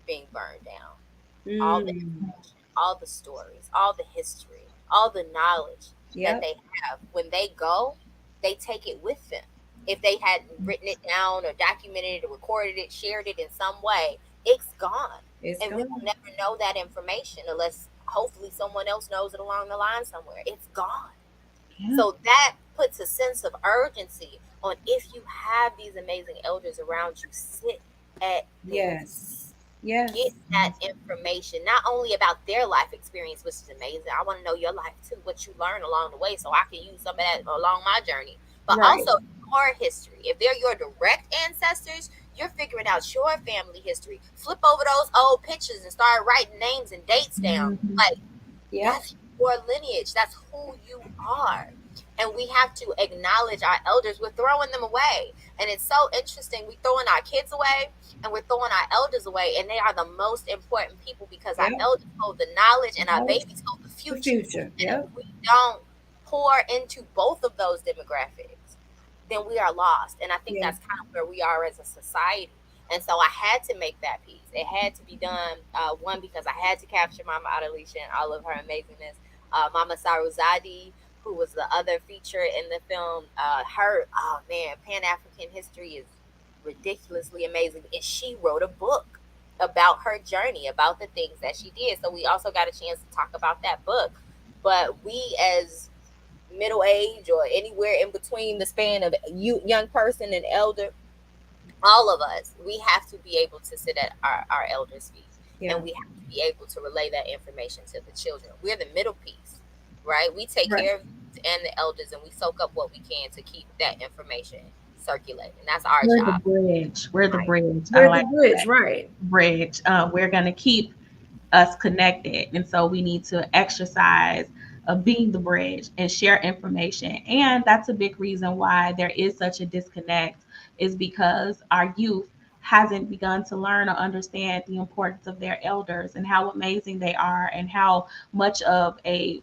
being burned down. All the information, all the stories, all the history, all the knowledge that they have. When they go, they take it with them. If they had written it down or documented it or recorded it, shared it in some way, it's gone. We will never know that information unless hopefully someone else knows it along the line somewhere. It's gone. Yeah. So that puts a sense of urgency on, if you have these amazing elders around you, sit at get that information, not only about their life experience, which is amazing. I want to know your life too, what you learned along the way, so I can use some of that along my journey. But also your history. If they're your direct ancestors, you're figuring out your family history. Flip over those old pictures and start writing names and dates down. Like, that's your lineage. That's who you are. and we have to acknowledge our elders. We're throwing them away, and it's so interesting. We're throwing our kids away, and we're throwing our elders away, and they are the most important people, because our elders hold the knowledge and our babies hold the future. And if we don't pour into both of those demographics, then we are lost. And I think that's kind of where we are as a society. And so I had to make that piece. It had to be done, one, because I had to capture Mama Adelisha and all of her amazingness. Mama Saruzadi, who was the other feature in the film, Pan-African history is ridiculously amazing. And she wrote a book about her journey, about the things that she did. So we also got a chance to talk about that book. But we, as middle age or anywhere in between the span of young person and elder, all of us, we have to be able to sit at our elders' feet. And we have to be able to relay that information to the children. We're the middle piece, right? We take care of and the elders, and we soak up what we can to keep that information circulating. That's our job. We're the bridge. We're the bridge, right? Bridge. We're going to keep us connected, and so we need to exercise of being the bridge and share information. And that's a big reason why there is such a disconnect, is because our youth hasn't begun to learn or understand the importance of their elders and how amazing they are and how much of a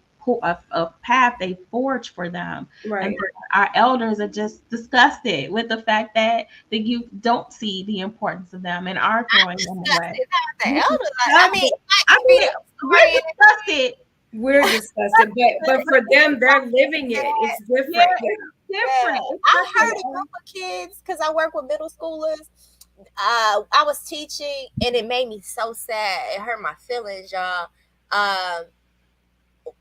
path they forge for them. And our elders are just disgusted with the fact that the youth don't see the importance of them and are throwing them away. We're disgusted. We're disgusted, but for them, they're living it. It's different. Different. I heard a group of kids, because I work with middle schoolers. I was teaching, and it made me so sad. It hurt my feelings, y'all.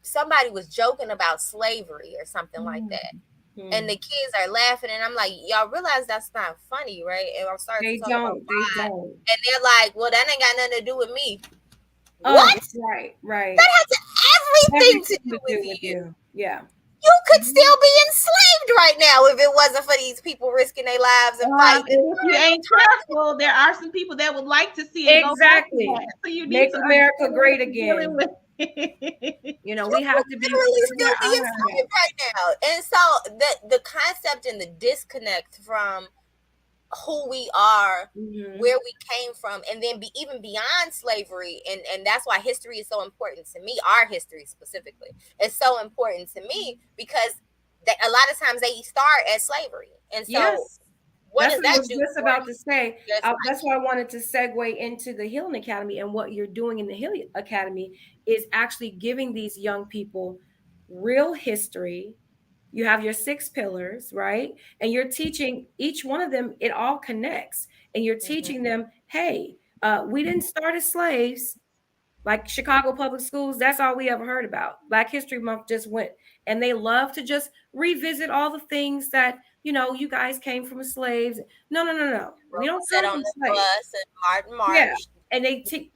Somebody was joking about slavery or something like that. And the kids are laughing, and I'm like, y'all realize that's not funny, right? And I'm starting to talk about pride, and they're like, well, that ain't got nothing to do with me. What? Right. That has everything to do with you. Yeah. You could still be enslaved right now if it wasn't for these people risking their lives and fighting. If you ain't careful, there are some people that would like to see it exactly. Go back to that. So you need make to America great again. You know, we have to be still be enslaved right now. And so the concept and the disconnect from who we are, where we came from, and then even beyond slavery, and that's why history is so important to me. Our history specifically is so important to me, because a lot of times they start as slavery. And so what does that do? I was just about to say. That's why I wanted to segue into the Healing Academy, and what you're doing in the Healing Academy is actually giving these young people real history. You have your 6 pillars, right? And you're teaching each one of them, it all connects. And you're teaching them, hey, we didn't start as slaves. Like Chicago public schools, that's all we ever heard about. Black History Month just went, and they love to just revisit all the things that, you guys came from slaves. No. We don't come from slaves. And Martin. Yeah. And they teach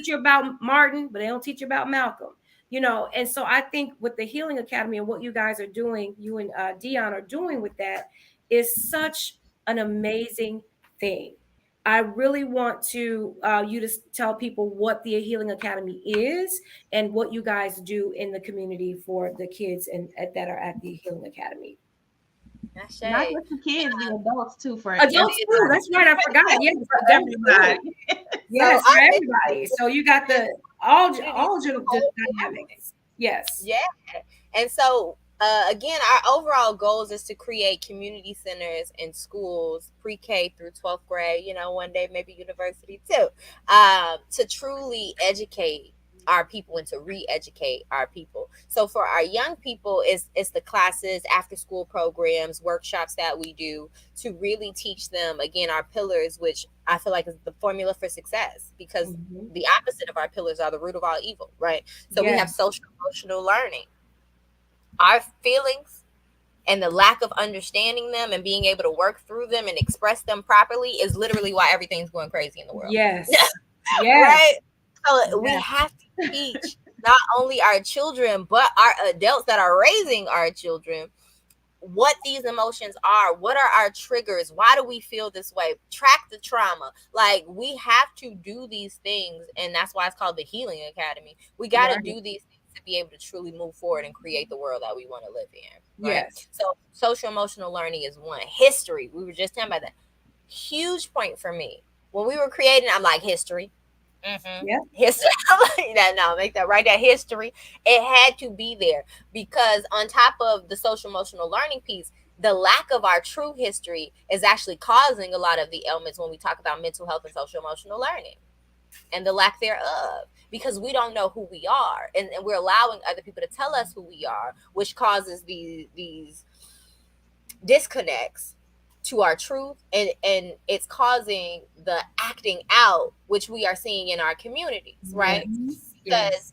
you about Martin, but they don't teach you about Malcolm. And so I think with the Healing Academy and what you guys are doing, you and Dion are doing with that, is such an amazing thing. I really want you to tell people what the Healing Academy is and what you guys do in the community for the kids that are at the Healing Academy. Not just the kids, the adults too. For adults too. That's right. I forgot. Yes, for everybody. Yes, for everybody. So you got all dynamics. Yes. Yeah. And so again, our overall goals is to create community centers in schools, pre-K through 12th grade, one day maybe university too, to truly educate our people and to re-educate our people. So for our young people, it's the classes, after school programs, workshops that we do to really teach them, again, our pillars, which I feel like is the formula for success, because the opposite of our pillars are the root of all evil, right? So we have social emotional learning. Our feelings and the lack of understanding them and being able to work through them and express them properly is literally why everything's going crazy in the world. Yes. Right? So we have to teach not only our children, but our adults that are raising our children what these emotions are. What are our triggers? Why do we feel this way? Track the trauma. Like, we have to do these things, and that's why it's called the Healing Academy. We got to do these things to be able to truly move forward and create the world that we want to live in. Right. Yes. So social emotional learning is one. History. We were just talking about that. Huge point for me. When we were creating, I'm like, history. Yeah. History. That no, make that right. That history. It had to be there because on top of the social emotional learning piece, the lack of our true history is actually causing a lot of the ailments when we talk about mental health and social emotional learning and the lack thereof, because we don't know who we are, and we're allowing other people to tell us who we are, which causes these disconnects to our truth, and it's causing the acting out which we are seeing in our communities, right? Because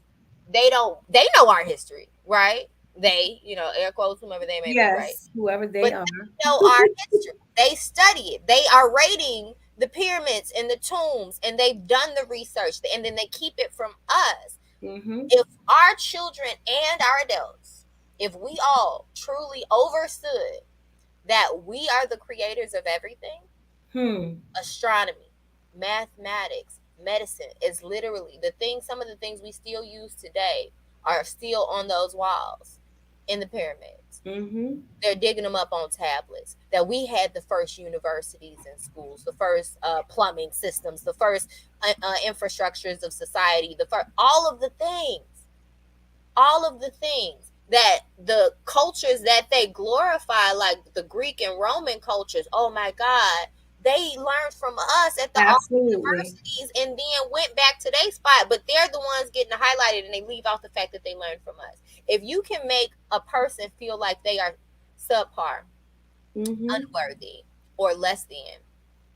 they know our history, right? They, air quotes, whomever they may be, right? Whoever they But are. they know our history. They study it. They are rating the pyramids and the tombs, and they've done the research, and then they keep it from us. If our children and our adults, if we all truly understood that we are the creators of everything, astronomy, mathematics, medicine is literally the thing. Some of the things we still use today are still on those walls in the pyramids. They're digging them up on tablets. That we had the first universities and schools, the first plumbing systems, the first infrastructures of society, all of the things that the cultures that they glorify, like the Greek and Roman cultures, oh my God, they learned from us at the universities and then went back to their spot, but they're the ones getting highlighted, and they leave out the fact that they learned from us. If you can make a person feel like they are subpar, unworthy, or less than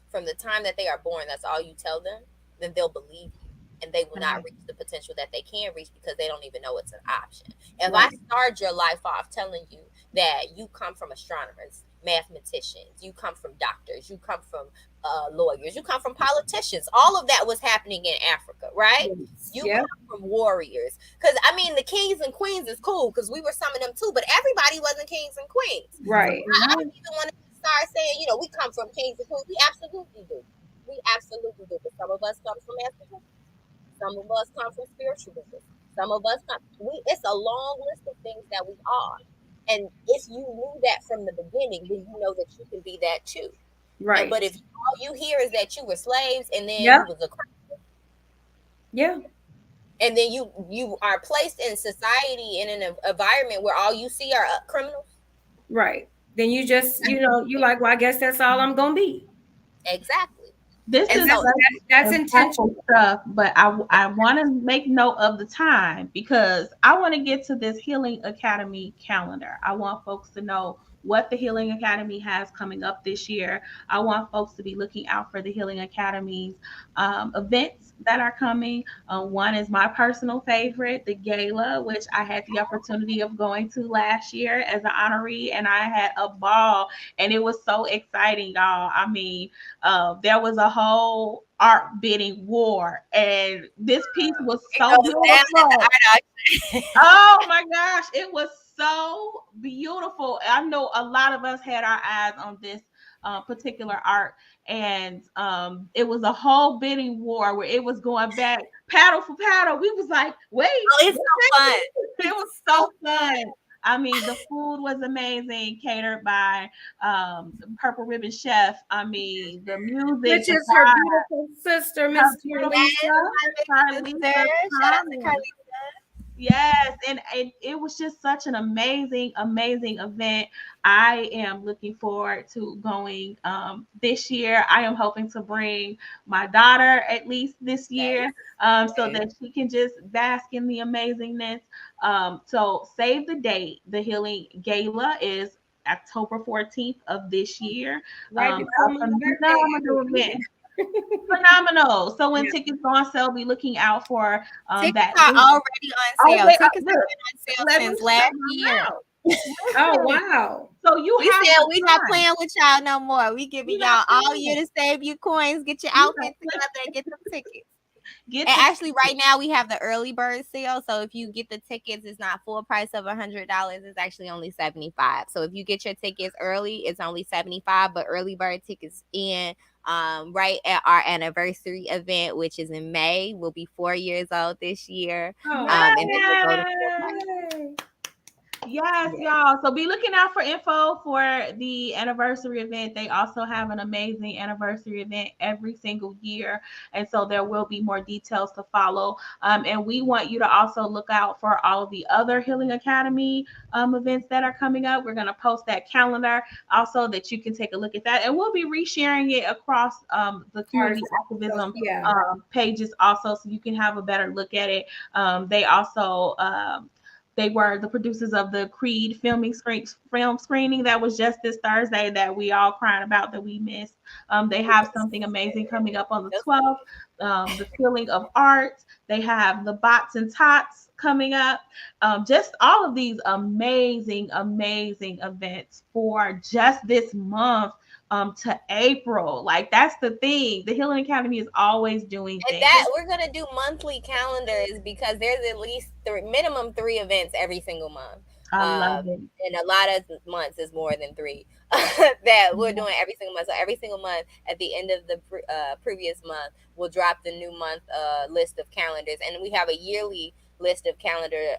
from the time that they are born, that's all you tell them, then they'll believe you, and they will not reach the potential that they can reach because they don't even know it's an option. If I start your life off telling you that you come from astronomers, mathematicians, you come from doctors, you come from lawyers, you come from politicians, all of that was happening in Africa, right? You come from warriors, because I mean the kings and queens is cool because we were some of them too, but everybody wasn't kings and queens, right? So I don't even want to start saying, we come from kings and queens. We absolutely do. But some of us come from Africa. Some of us come from spiritualism. Some of us come. It's a long list of things that we are. And if you knew that from the beginning, then you know that you can be that too. Right. But if all you hear is that you were slaves and then you was a criminal, and then you are placed in society in an environment where all you see are criminals, right? Then you just you like, well, I guess that's all I'm gonna be. Exactly. This and is so that's intentional stuff, but I want to make note of the time because I want to get to this Healing Academy calendar. I want folks to know what the Healing Academy has coming up this year. I want folks to be looking out for the Healing Academy's events that are coming. One is my personal favorite, the gala, which I had the opportunity of going to last year as an honoree, and I had a ball, and it was so exciting, y'all. I mean, there was a whole art bidding war, and this piece was so beautiful. Oh my gosh, it was so beautiful. I know a lot of us had our eyes on this particular art, and it was a whole bidding war where it was going back paddle for paddle. We was like, wait, it's so fun. It was so fun. I mean, the food was amazing, catered by Purple Ribbon Chef. I mean, the music, which is her beautiful sister, Miss Carlisa. Yes, and it was just such an amazing event. I am looking forward to going this year. I am hoping to bring my daughter at least this year, so that she can just bask in the amazingness. So save the date. The Healing Gala is October 14th of this year. Phenomenal. So when tickets go on sale, be looking out for tickets that. Are already on sale. Tickets have been on sale since last year. Oh wow! So we not playing with y'all no more. We giving y'all all year to save your coins, get your outfit together, and get them tickets. Actually, right now we have the early bird sale. So if you get the tickets, it's not full price of $100. It's actually only $75. So if you get your tickets early, it's only $75. But early bird tickets right at our anniversary event, which is in May. We'll be 4 years old this year. Oh, And then we'll go to 4 Yes, y'all. So be looking out for info for the anniversary event. They also have an amazing anniversary event every single year. And so there will be more details to follow. And we want you to also look out for all of the other Healing Academy events that are coming up. We're going to post that calendar also that you can take a look at that. And we'll be resharing it across the community activism pages also, so you can have a better look at it. They also they were the producers of the Creed film screening that was just this Thursday that we all crying about that we missed. They have something amazing coming up on the 12th, the Feeling of Art. They have the Bots and Tots coming up. Just all of these amazing events for just this month to April. Like, that's the thing. The Healing Academy is always doing things. And that we're gonna do monthly calendars because there's at least minimum 3 events every single month. I love it. And a lot of months is more than 3 that we're doing every single month. So every single month at the end of the previous month, we'll drop the new month list of calendars, and we have a yearly list of calendar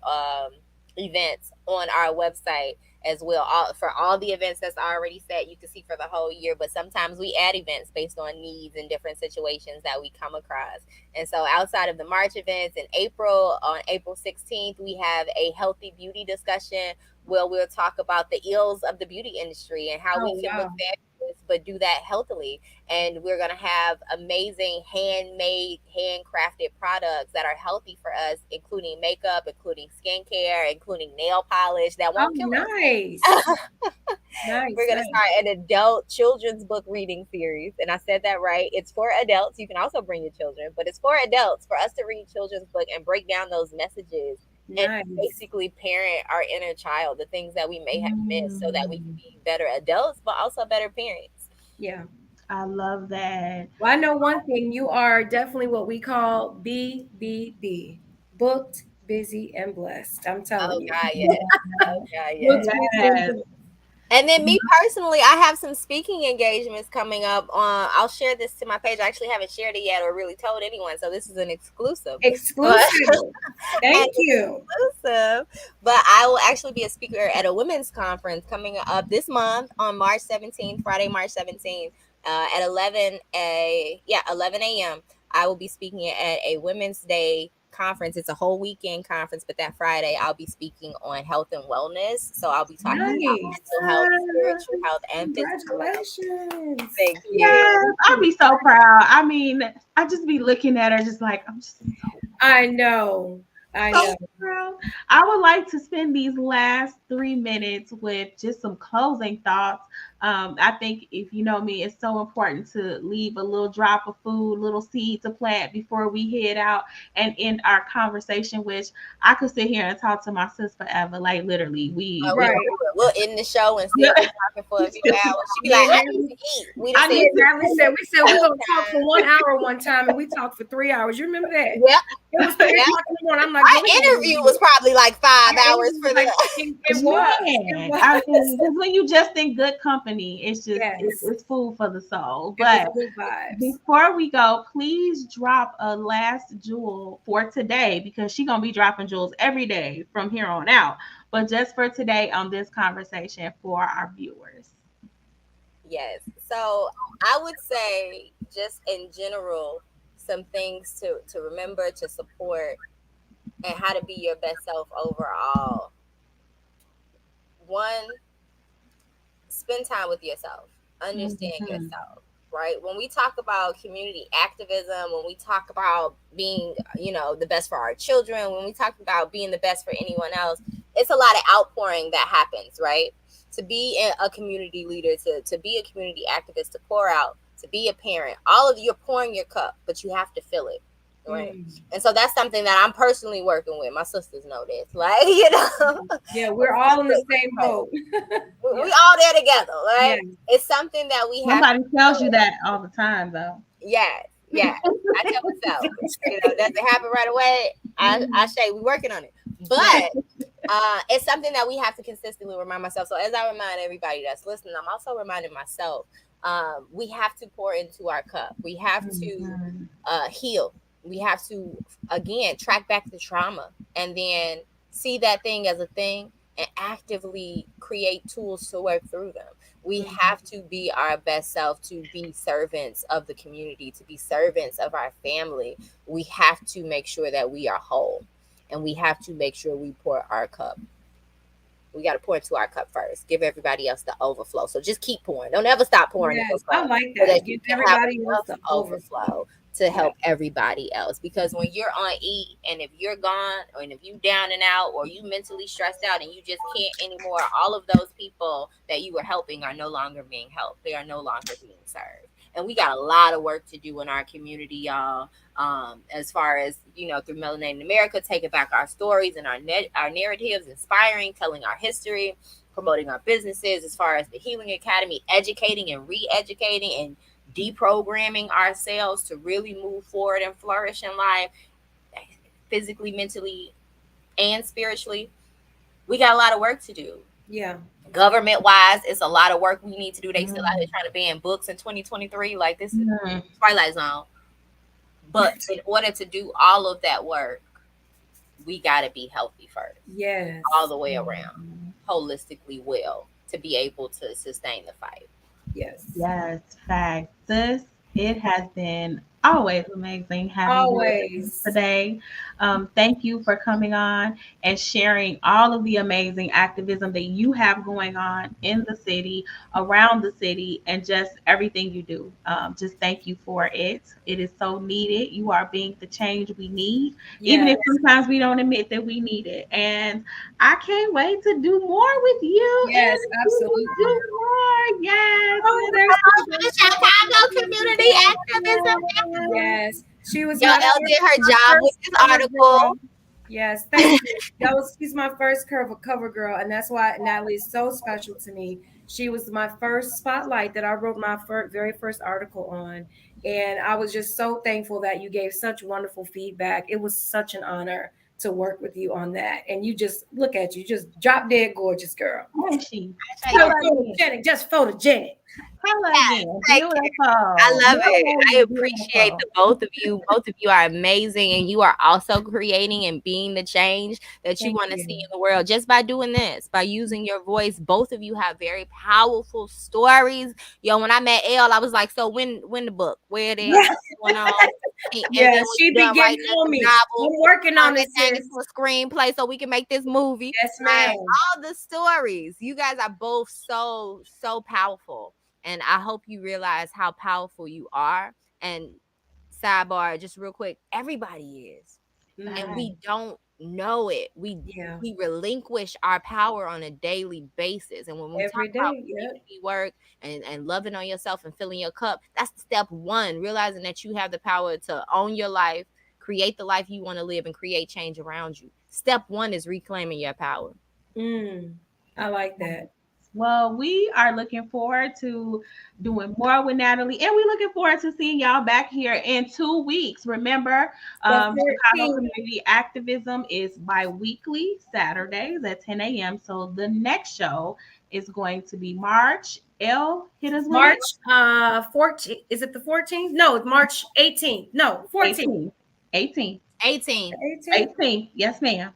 events on our website as well, for all the events that's already set. You can see for the whole year, but sometimes we add events based on needs and different situations that we come across. And so outside of the March events in April, on April 16th, we have a healthy beauty discussion where we'll talk about the ills of the beauty industry and how we can look fabulous but do that healthily. And we're going to have amazing handmade, handcrafted products that are healthy for us, including makeup, including skincare, including nail polish that won't kill us. Nice. We're going to start an adult children's book reading series. And I said that right. It's for adults. You can also bring your children, but it's for adults, for us to read children's book and break down those messages and basically parent our inner child, the things that we may have missed, so that we can be better adults, but also better parents. Yeah. I love that. Well, I know one thing. You are definitely what we call BBB. Booked, busy, and blessed. I'm telling you. God, yes. Oh, God, yes. Yes. And then me personally, I have some speaking engagements coming up. I'll share this to my page. I actually haven't shared it yet or really told anyone, so this is an exclusive. Thank you. Exclusive. But I will actually be a speaker at a women's conference coming up this month on March 17th, Friday, March 17th, at 11 a.m. I will be speaking at a Women's Day conference. It's a whole weekend conference, but that Friday I'll be speaking on health and wellness. So I'll be talking about mental health, spiritual health, and physical health. Congratulations. Thank you. Yes, I'll be so proud. I mean, I just be looking at her just like, I'm just so I know. proud. I would like to spend these last 3 minutes with just some closing thoughts. I think, if you know me, it's so important to leave a little drop of food, little seed to plant before we head out and end our conversation, which I could sit here and talk to my sis forever. Like, literally, we'll end the show and still be talking for a few hours. She be like, I need to eat. We said we're gonna talk for 1 hour one time, and we talked for 3 hours. You remember that? Yep. It was 3 o'clock in the morning. I'm like, our interview was probably like 5 hours for the. It was. I mean, because when you just in good company, it's just it's food for the soul. But before we go, please drop a last jewel for today, because she's gonna be dropping jewels every day from here on out. But just for today on this conversation for our viewers. Yes. So I would say, just in general, some things to remember, to support, and how to be your best self overall. One, spend time with yourself. Understand yourself, right? When we talk about community activism, when we talk about being, the best for our children, when we talk about being the best for anyone else, it's a lot of outpouring that happens, right? To be a community leader, to be a community activist, to pour out, to be a parent, all of you're pouring your cup, but you have to fill it. Right. And so that's something that I'm personally working with. My sisters know this. Like, Yeah, we're all in the same boat. We all there together, right? Yeah. It's something that we have. Somebody tells you that all the time, though. Yeah. I tell myself, does it happen right away? I say we're working on it. But it's something that we have to consistently remind myself. So as I remind everybody that's listening, I'm also reminding myself, we have to pour into our cup. We have to heal. We have to, again, track back the trauma and then see that thing as a thing and actively create tools to work through them. We have to be our best self, to be servants of the community, to be servants of our family. We have to make sure that we are whole, and we have to make sure we pour our cup. We got to pour into our cup first. Give everybody else the overflow. So just keep pouring. Don't ever stop pouring in your cup. I like So that. that Give you can have everybody else enough the overflow to help everybody else. Because when you're on E, and if you're gone, or if you down and out, or you mentally stressed out and you just can't anymore, all of those people that you were helping are no longer being helped. They are no longer being served. And we got a lot of work to do in our community, y'all. As far as, you know, through Melanated America, taking back our stories and our narratives, inspiring, telling our history, promoting our businesses. As far as the Healing Academy, educating and re-educating and deprogramming ourselves to really move forward and flourish in life, physically, mentally, and spiritually. We got a lot of work to do. Yeah. Government wise, it's a lot of work we need to do. They still out here trying to ban books in 2023. Like, this is Twilight Zone. But in order to do all of that work, we got to be healthy first. Yes. All the way around. Holistically well, to be able to sustain the fight. Yes. Yes, facts. Sis, it has been always amazing having you today. Thank you for coming on and sharing all of the amazing activism that you have going on in the city, around the city, and just everything you do. Just thank you for it. It is so needed. You are being the change we need, even if sometimes we don't admit that we need it. And I can't wait to do more with you. Yes, and absolutely. do more. Yes. Oh, the Chicago community activism. Yes. She was Y'all did her job with this article. Yes, thank you. She's my first cover girl, and that's why Natalie is so special to me. She was my first spotlight that I wrote my very first article on, and I was just so thankful that you gave such wonderful feedback. It was such an honor to work with you on that, and you just look at you, just drop dead gorgeous girl. Photogenic, just photogenic. Beautiful. I love it. I appreciate the both of you. Both of you are amazing, and you are also creating and being the change that you want to see in the world just by doing this, by using your voice. Both of you have very powerful stories. Yo, when I met Elle, I was like, so when the book, where it is, what's going on? Yeah, she be getting on me. I'm working on this thing into a screenplay so we can make this movie. Yes, ma'am. All the stories. You guys are both so powerful. And I hope you realize how powerful you are. And sidebar, just real quick, everybody is. And we don't know it. We relinquish our power on a daily basis. And when we talk about community work and loving on yourself and filling your cup, that's step one, realizing that you have the power to own your life, create the life you want to live, and create change around you. Step one is reclaiming your power. I like that. Well, we are looking forward to doing more with Natalie, and we're looking forward to seeing y'all back here in 2 weeks. Remember, Chicago Community Activism is bi-weekly Saturdays at 10 a.m. So the next show is going to be March. Hit us March 14th. Is it the 14th? No, it's March 18th. No, 14th. 18th. 18th. Yes, ma'am.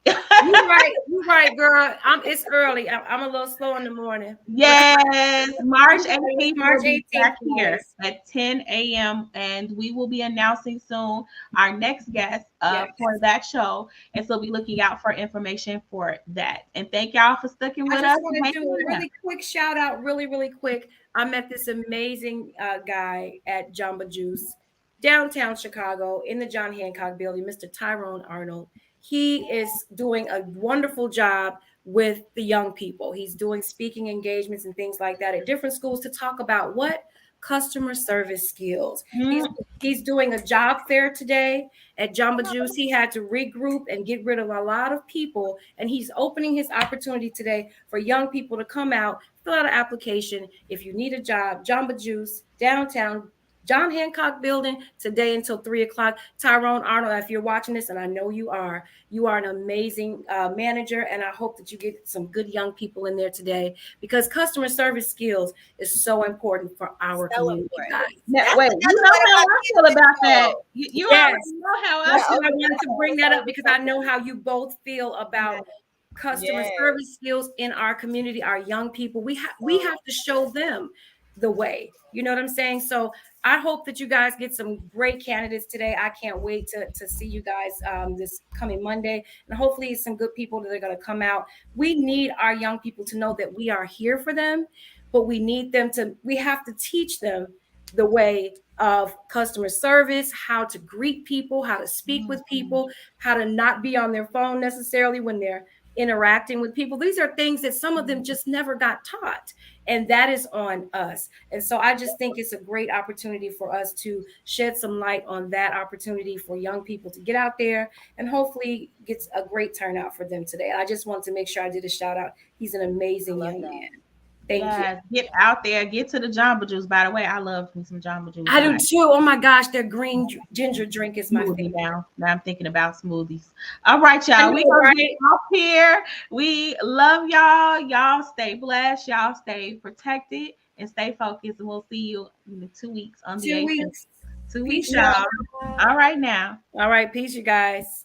You're right, girl. It's early. I'm a little slow in the morning. Yes, March 18th. March 18th here at 10 a.m. and we will be announcing soon our next guest for that show, and so be looking out for information for that. And thank y'all for sticking with us. I just want to do a really quick shout out, really quick. I met this amazing guy at Jamba Juice, downtown Chicago, in the John Hancock building, Mr. Tyrone Arnold. He is doing a wonderful job with the young people. He's doing speaking engagements and things like that at different schools to talk about what customer service skills. He's doing a job fair today at Jamba Juice. He had to regroup and get rid of a lot of people, and he's opening his opportunity today for young people to come out, fill out an application. If you need a job, Jamba Juice, downtown John Hancock Building today until 3 o'clock. Tyrone Arnold, if you're watching this, and I know you are an amazing manager, and I hope that you get some good young people in there today, because customer service skills is so important for our community, guys. Now, wait, you know how I feel about that. You yes. already know how I That's feel. what I wanted to bring that up, because I know how you both feel about customer service skills in our community, our young people. We have to show them the way. You know what I'm saying? So I hope that you guys get some great candidates today. I can't wait to see you guys this coming Monday, and hopefully some good people that are going to come out. We need our young people to know that we are here for them, but we have to teach them the way of customer service, how to greet people, how to speak with people, how to not be on their phone necessarily when they're interacting with people. These are things that some of them just never got taught, and that is on us. And so I just think it's a great opportunity for us to shed some light on that opportunity for young people to get out there, and hopefully gets a great turnout for them today. I just want to make sure I did a shout out. He's an amazing young man. Thank you. Get out there, get to the Jamba Juice. By the way, I love me some Jamba Juice. I do too. Oh my gosh, their green ginger drink is my favorite. Now I'm thinking about smoothies. All right, y'all. We gonna get off here. We love y'all. Y'all stay blessed. Y'all stay protected and stay focused. And we'll see you in 2 weeks on the 8th. 2 weeks, y'all. All right now. All right, peace, you guys.